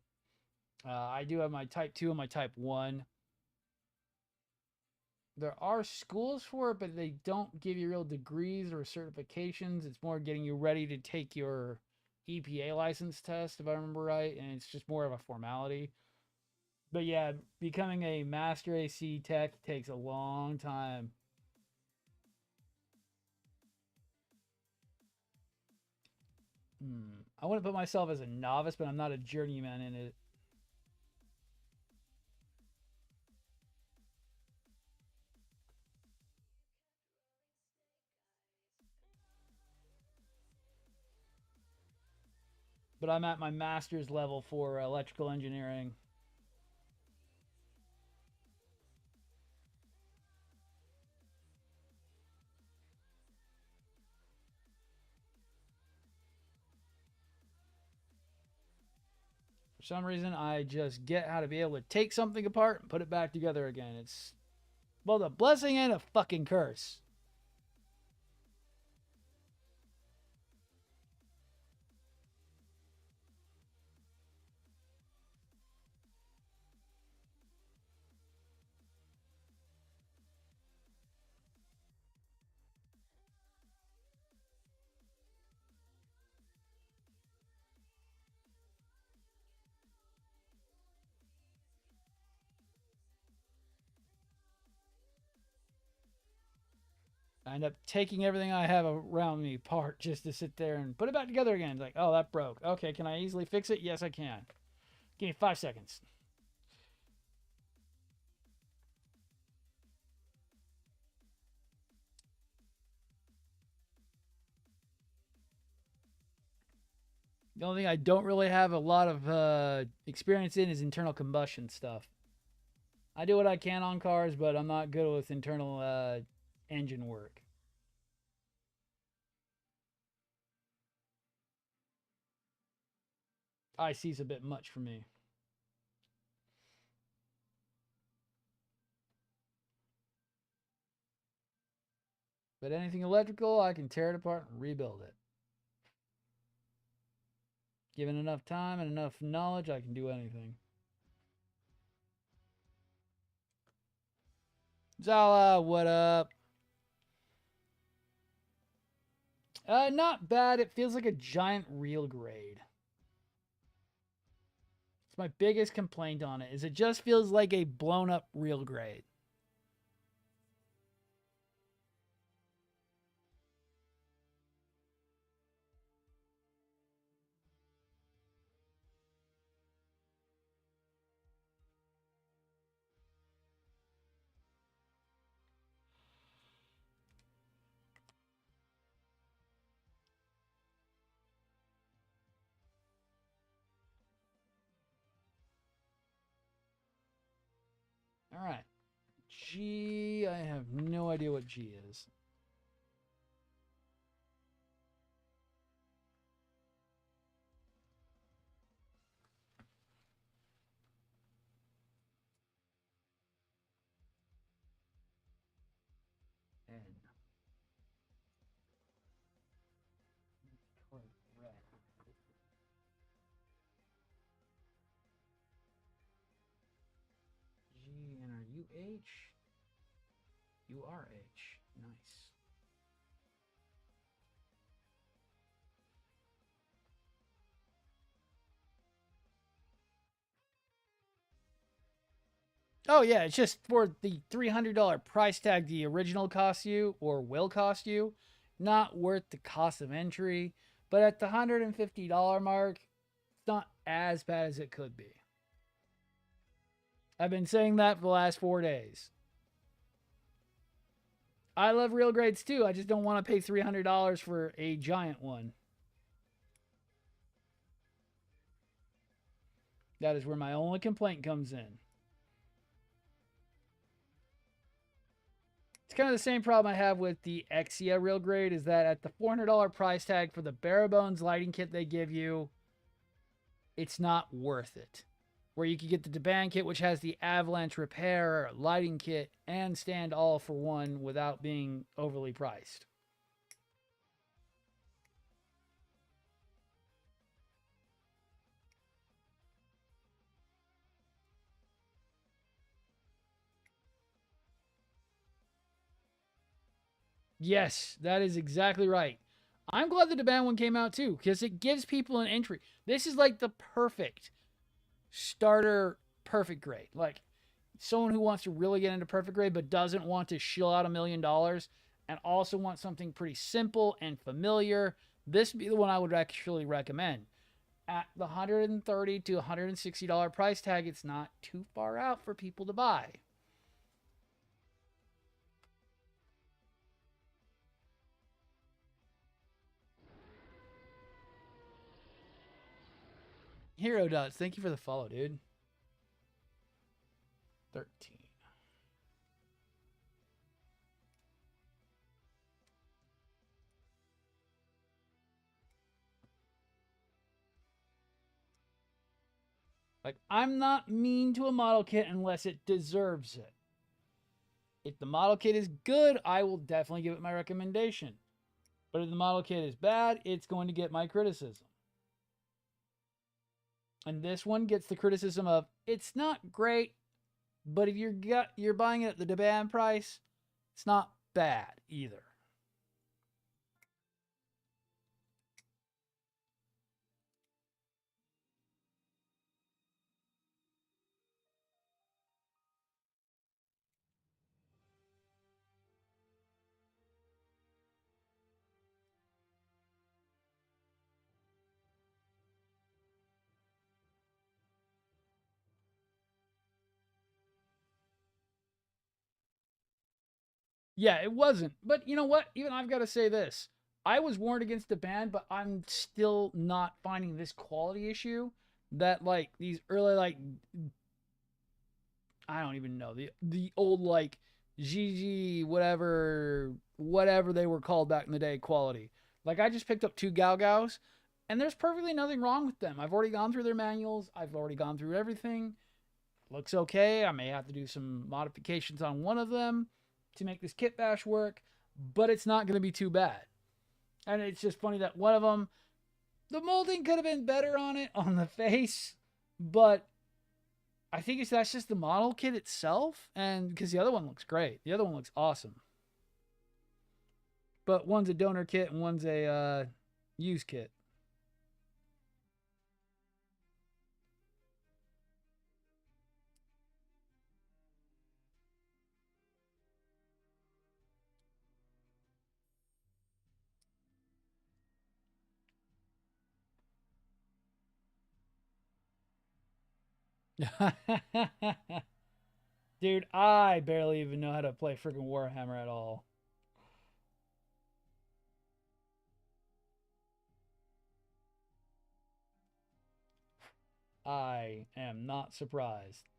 I do have my type 2 and my type 1. There are schools for it, but they don't give you real degrees or certifications. It's more getting you ready to take your EPA license test, if I remember right, and it's just more of a formality. But yeah, becoming a master AC tech takes a long time. I wouldn't put myself as a novice, but I'm not a journeyman in it. But I'm at my master's level for electrical engineering. For some reason, I just get how to be able to take something apart and put it back together again. It's both a blessing and a fucking curse. I end up taking everything I have around me apart just to sit there and put it back together again. It's like, oh, that broke. Okay, can I easily fix it? Yes, I can. Give me 5 seconds. The only thing I don't really have a lot of experience in is internal combustion stuff. I do what I can on cars, but I'm not good with internal engine work. IC's a bit much for me. But anything electrical, I can tear it apart and rebuild it. Given enough time and enough knowledge, I can do anything. Zala, what up? Not bad. It feels like a giant real grade. It's my biggest complaint on it, is it just feels like a blown up real grade. All right. G, I have no idea what G is. N. G, N, R, U, H. U, R, H. Nice. Oh, yeah. It's just for the $300 price tag the original costs you or will cost you. Not worth the cost of entry. But at the $150 mark, it's not as bad as it could be. I've been saying that for the last 4 days. I love real grades too. I just don't want to pay $300 for a giant one. That is where my only complaint comes in. It's kind of the same problem I have with the Exia real grade, is that at the $400 price tag for the bare bones lighting kit they give you, it's not worth it. Where you could get the Deban kit, which has the avalanche repair, lighting kit, and stand all for one without being overly priced. Yes, that is exactly right. I'm glad the Deban one came out too, because it gives people an entry. This is like the perfect starter perfect grade. Like someone who wants to really get into perfect grade but doesn't want to shill out $1,000,000 and also wants something pretty simple and familiar. This would be the one I would actually recommend. At the $130 to $160 price tag, it's not too far out for people to buy. Hero Dots, thank you for the follow, dude. 13. Like, I'm not mean to a model kit unless it deserves it. If the model kit is good, I will definitely give it my recommendation. But if the model kit is bad, it's going to get my criticism. And this one gets the criticism of it's not great, but if you're buying it at the demand price, it's not bad either. Yeah, it wasn't. But you know what? Even I've got to say this. I was warned against the ban, but I'm still not finding this quality issue that like these early like I don't even know the old like GG whatever they were called back in the day quality. Like I just picked up two Gao Gaos, and there's perfectly nothing wrong with them. I've already gone through their manuals. I've already gone through everything. Looks okay. I may have to do some modifications on one of them to make this kit bash work, but it's not going to be too bad. And it's just funny that one of them, the molding could have been better on it on the face, but I think that's just the model kit itself, and because the other one looks great, the other one looks awesome. But one's a donor kit and one's a used kit. Dude, I barely even know how to play freaking Warhammer at all. I am not surprised.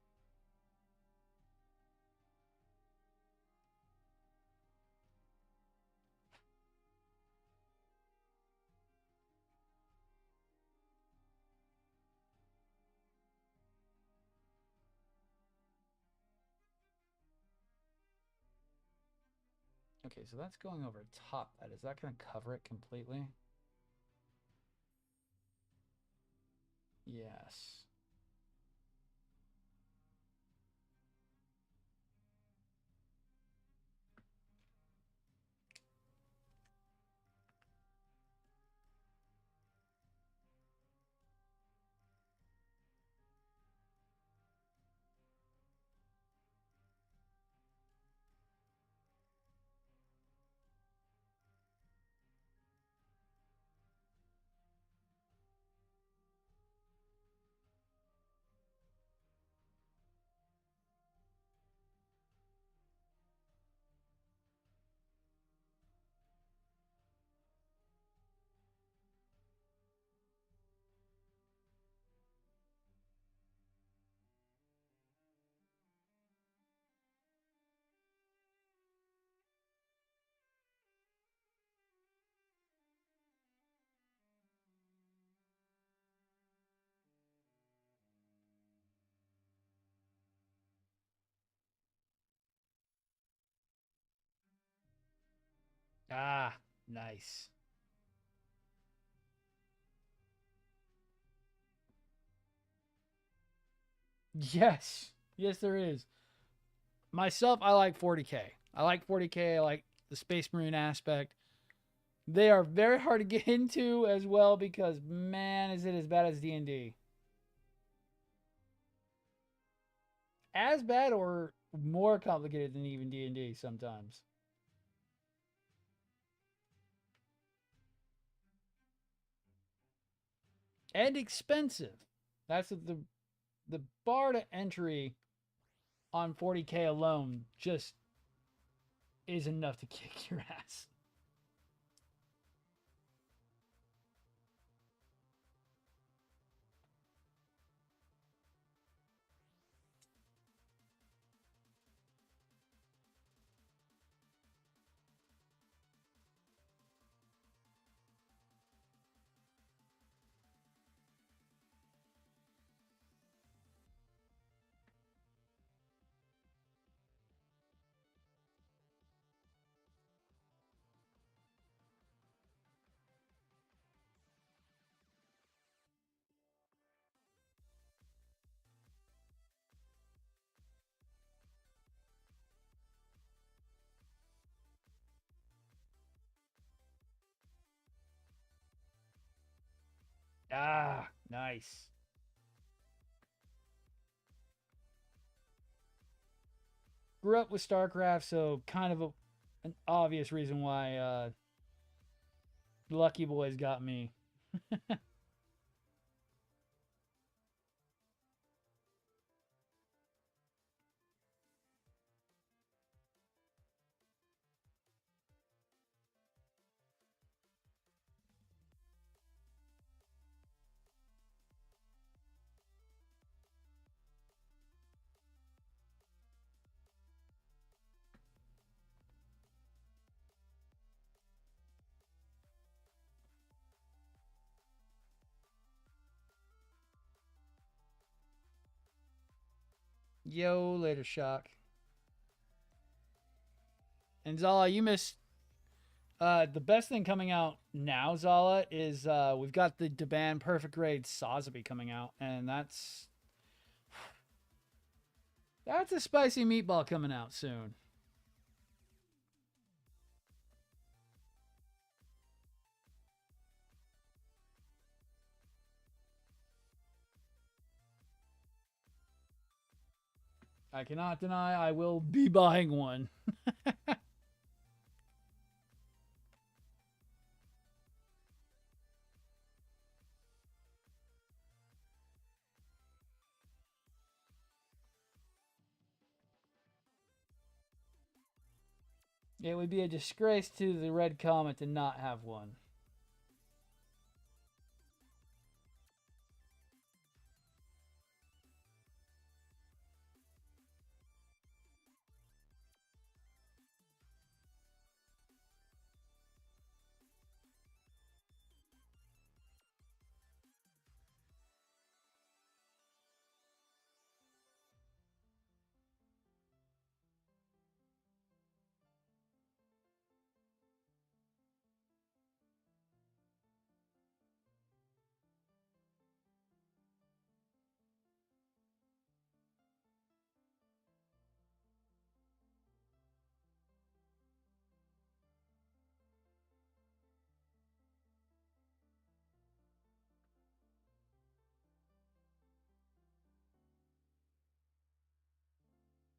Okay, so that's going over top. That is that going to cover it completely? Yes. Ah, nice. Yes. Yes, there is. Myself, I like 40K. I like 40K. I like the Space Marine aspect. They are very hard to get into as well because man, is it as bad as D&D. As bad or more complicated than even D&D sometimes. And expensive. That's what the bar to entry on 40K alone just is enough to kick your ass. Ah, nice. Grew up with StarCraft, so kind of an obvious reason why Lucky Boys got me. Yo, later, Shock. And Zala, you missed the best thing coming out now, Zala, is we've got the Deban Perfect Grade Sozabi coming out, and that's That's a spicy meatball coming out soon. I cannot deny I will be buying one. It would be a disgrace to the Red Comet to not have one.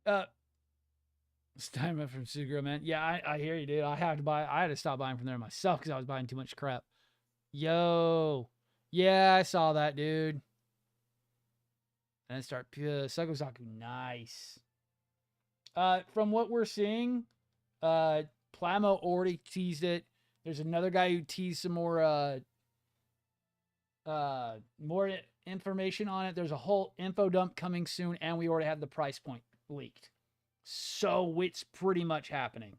Uh, Steinman from Sugro, man. Yeah, I hear you, dude. I had to stop buying from there myself because I was buying too much crap. Yo. Yeah, I saw that, dude. And then start Sagosaku. Nice. From what we're seeing, Plamo already teased it. There's another guy who teased some more information on it. There's a whole info dump coming soon, and we already had the price point leaked. So it's pretty much happening.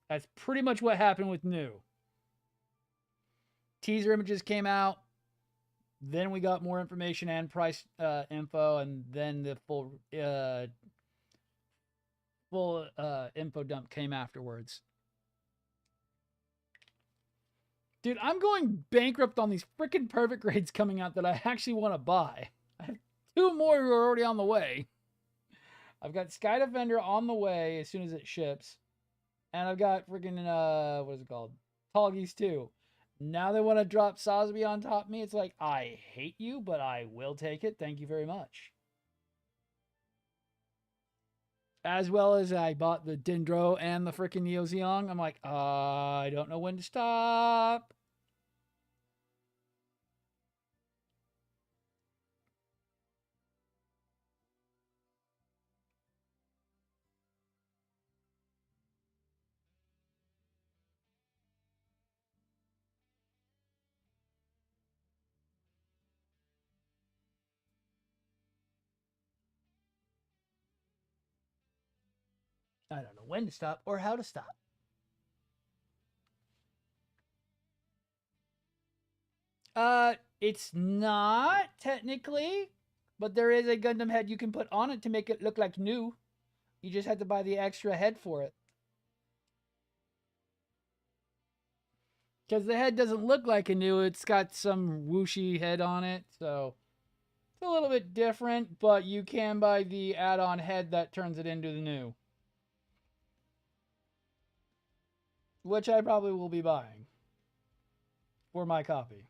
That's pretty much what happened with new. Teaser images came out. Then we got more information and price info, and then the full info dump came afterwards. Dude, I'm going bankrupt on these freaking perfect grades coming out that I actually want to buy. I have 2 more who are already on the way. I've got Sky Defender on the way as soon as it ships. And I've got freaking, what is it called? Tall Geese 2. Now they want to drop Sosby on top of me. It's like, I hate you, but I will take it. Thank you very much. As well as I bought the Dendro and the freaking Neozeong. I'm like, I don't know when to stop. I don't know when to stop or how to stop. It's not technically, but there is a Gundam head you can put on it to make it look like new. You just have to buy the extra head for it. Because the head doesn't look like a new, it's got some whooshy head on it, so it's a little bit different, but you can buy the add-on head that turns it into the new. Which I probably will be buying for my copy.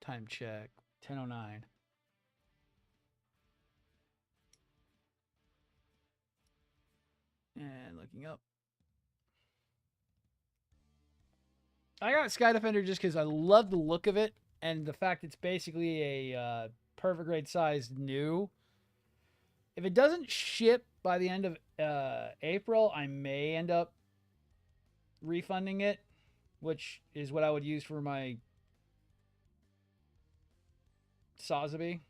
Time check. 10:09. And looking up. I got Sky Defender just because I love the look of it and the fact it's basically a perfect grade size new. If it doesn't ship by the end of April, I may end up refunding it, which is what I would use for my Sotheby.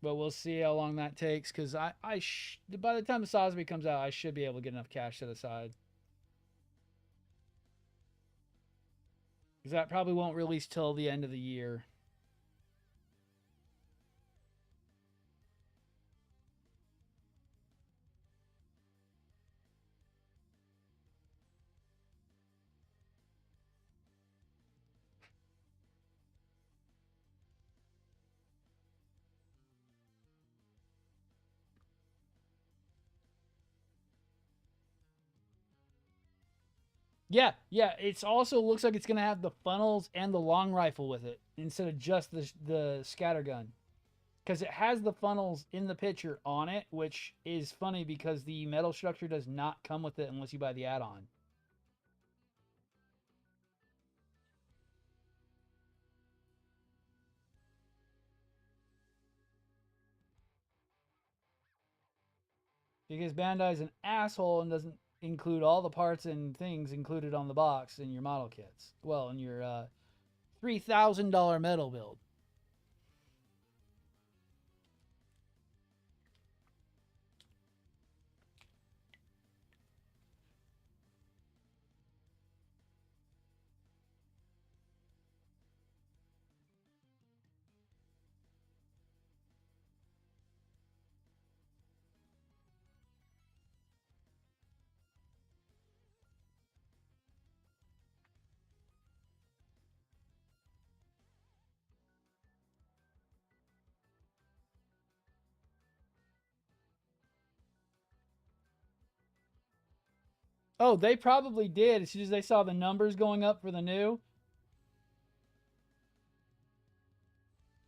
But we'll see how long that takes because by the time the Sotheby comes out, I should be able to get enough cash set aside. Because that probably won't release till the end of the year. Yeah, yeah. It's also looks like it's gonna have the funnels and the long rifle with it instead of just the scatter gun, because it has the funnels in the picture on it, which is funny because the metal structure does not come with it unless you buy the add-on. Because Bandai's an asshole and doesn't include all the parts and things included on the box in your model kits. Well, in your $3,000 metal build. Oh, they probably did. As soon as they saw the numbers going up for the new,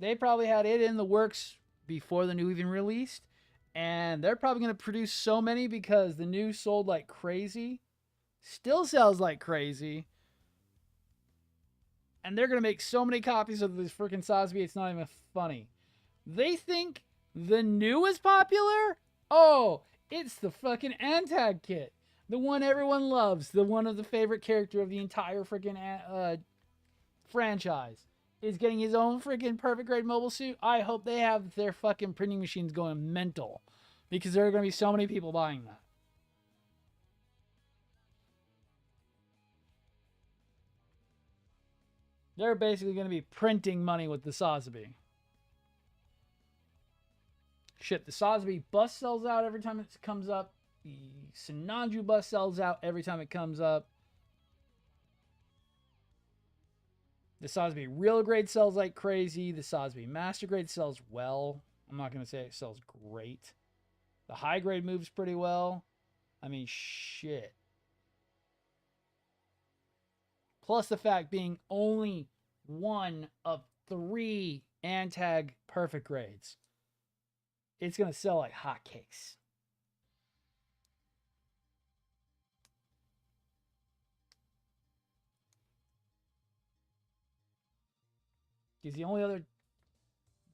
they probably had it in the works before the new even released. And they're probably going to produce so many because the new sold like crazy, still sells like crazy. And they're going to make so many copies of this freaking Sotheby, it's not even funny. They think the new is popular? Oh, it's the fucking Antag kit. The one everyone loves. The one of the favorite character of the entire freaking franchise is getting his own freaking perfect grade mobile suit. I hope they have their fucking printing machines going mental because there are going to be so many people buying that. They're basically going to be printing money with the Sotheby. Shit, the Sotheby bus sells out every time it comes up. The Sinanju bus sells out every time it comes up. The Sotheby real grade sells like crazy. The Sotheby master grade sells well. I'm not going to say it sells great. The high grade moves pretty well. I mean, shit. Plus the fact being only one of 3 Antag perfect grades. It's going to sell like hotcakes. Because the only other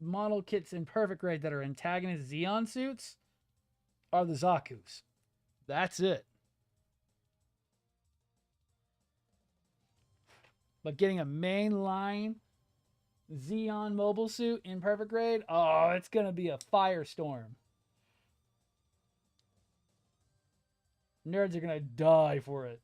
model kits in perfect grade that are antagonist Xeon suits are the Zaku's. That's it. But getting a mainline Xeon mobile suit in perfect grade, oh, it's going to be a firestorm. Nerds are going to die for it.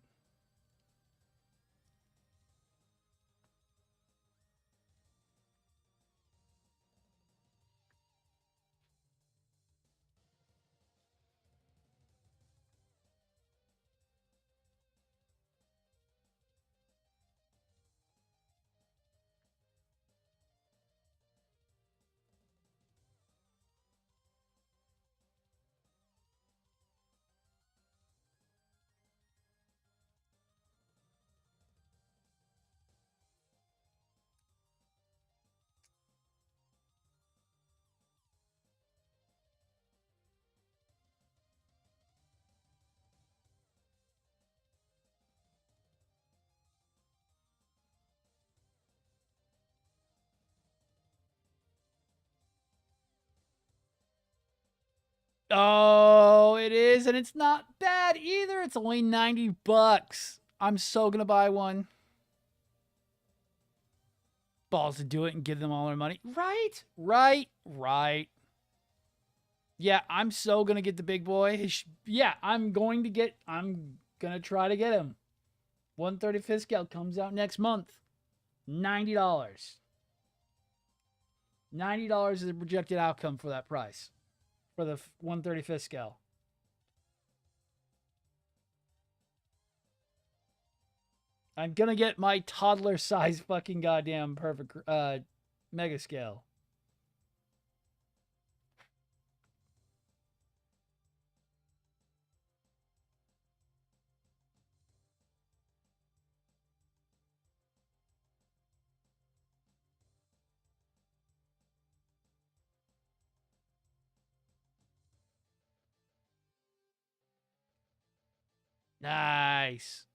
Oh, it is, and it's not bad either. It's only $90. I'm so gonna buy one. Balls to do it and give them all their money. Right, right, right. Yeah, I'm so gonna get the big boy. Yeah, I'm gonna try to get him. 135th scale comes out next month. $90. $90 is the projected outcome for that price for the 135th scale. I'm gonna get my toddler size fucking goddamn perfect mega scale. Nice.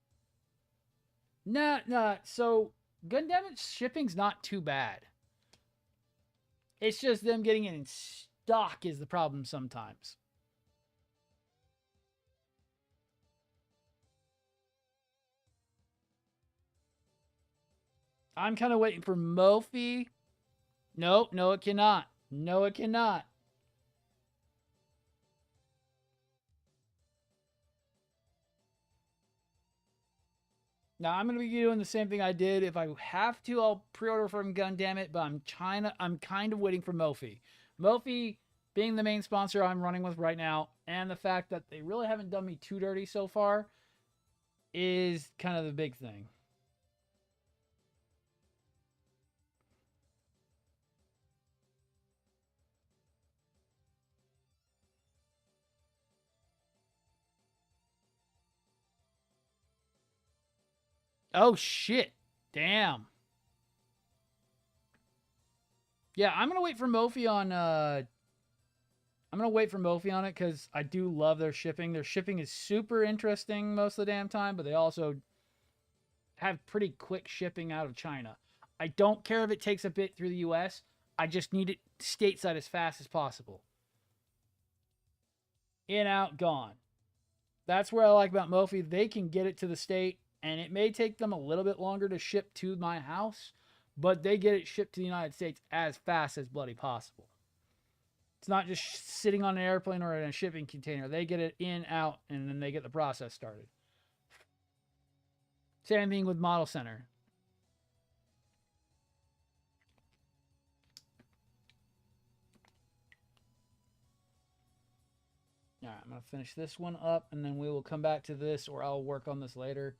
Nah, nah. So Gundam shipping's not too bad. It's just them getting it in stock is the problem sometimes. I'm kind of waiting for Mophie. No, no, it cannot. No, it cannot. Now I'm gonna be doing the same thing I did. If I have to, I'll pre-order from Gundam but I'm kind of waiting for Mophie. Mophie being the main sponsor I'm running with right now, and the fact that they really haven't done me too dirty so far is kind of the big thing. Oh shit. Damn. Yeah, I'm gonna wait for Mophie on I'm gonna wait for Mophie on it because I do love their shipping. Their shipping is super interesting most of the damn time, but they also have pretty quick shipping out of China. I don't care if it takes a bit through the US. I just need it stateside as fast as possible. In, out, gone. That's where I like about Mophie. They can get it to the state, and it may take them a little bit longer to ship to my house, but they get it shipped to the United States as fast as bloody possible. It's not just sitting on an airplane or in a shipping container. They get it in, out, and then they get the process started. Same thing with Model Center. All right, I'm going to finish this one up, and then we will come back to this, or I'll work on this later.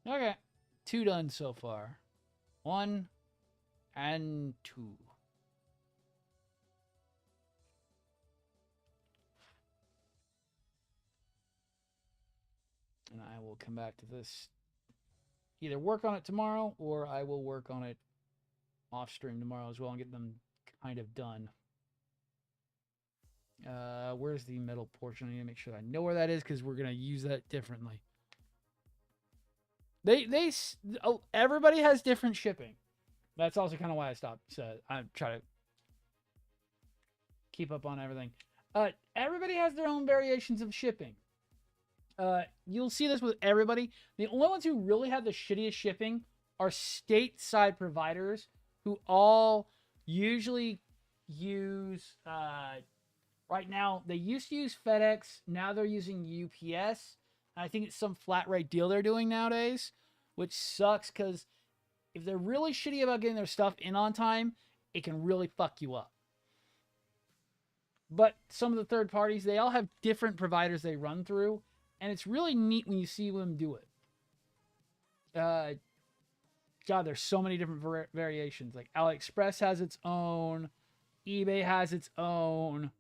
Okay, 2 done so far. 1 and 2. And I will come back to this. Either work on it tomorrow, or I will work on it off stream tomorrow as well and get them kind of done. Where's the middle portion? I need to make sure I know where that is because we're gonna use that differently. Everybody has different shipping. That's also kind of why I stopped. So I try to keep up on everything. Everybody has their own variations of shipping. You'll see this with everybody. The only ones who really have the shittiest shipping are stateside providers who all usually use right now. They used to use FedEx. Now they're using UPS. I think it's some flat rate deal they're doing nowadays, which sucks because if they're really shitty about getting their stuff in on time, it can really fuck you up. But some of the third parties, they all have different providers they run through, and it's really neat when you see them do it. God, there's so many different variations. Like AliExpress has its own, eBay has its own,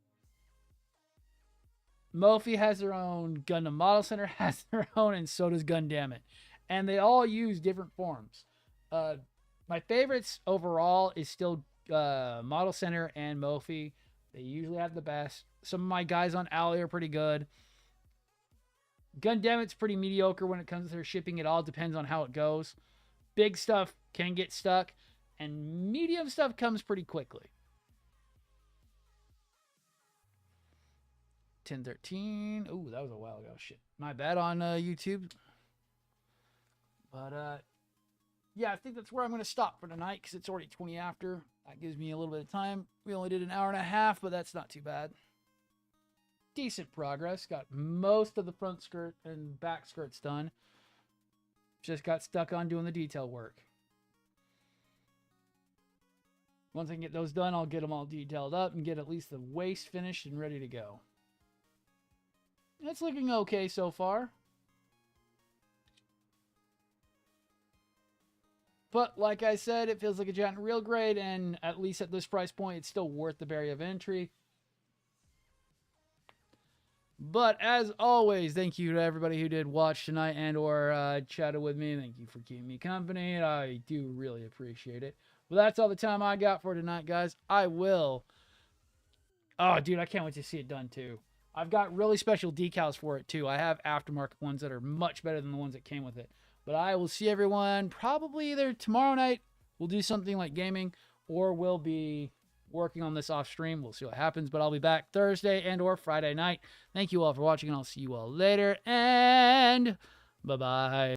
Mophie has their own, Gundam Model Center has their own, and so does Gundamit. And they all use different forms. My favorites overall is still Model Center and Mophie. They usually have the best. Some of my guys on Ali are pretty good. Gundamit's pretty mediocre when it comes to their shipping. It all depends on how it goes. Big stuff can get stuck, and medium stuff comes pretty quickly. 1013. Ooh, that was a while ago. Shit. My bad on YouTube. But, yeah, I think that's where I'm going to stop for tonight because it's already 20 after. That gives me a little bit of time. We only did an hour and a half, but that's not too bad. Decent progress. Got most of the front skirt and back skirts done. Just got stuck on doing the detail work. Once I can get those done, I'll get them all detailed up and get at least the waist finished and ready to go. It's looking okay so far. But like I said, it feels like a giant real grade, and at least at this price point, it's still worth the barrier of entry. But as always, thank you to everybody who did watch tonight and or chatted with me. Thank you for keeping me company. I do really appreciate it. Well, that's all the time I got for tonight, guys. I will. Oh, dude, I can't wait to see it done, too. I've got really special decals for it, too. I have aftermarket ones that are much better than the ones that came with it. But I will see everyone probably either tomorrow night. We'll do something like gaming, or we'll be working on this off stream. We'll see what happens, but I'll be back Thursday and or Friday night. Thank you all for watching, and I'll see you all later, and bye-bye.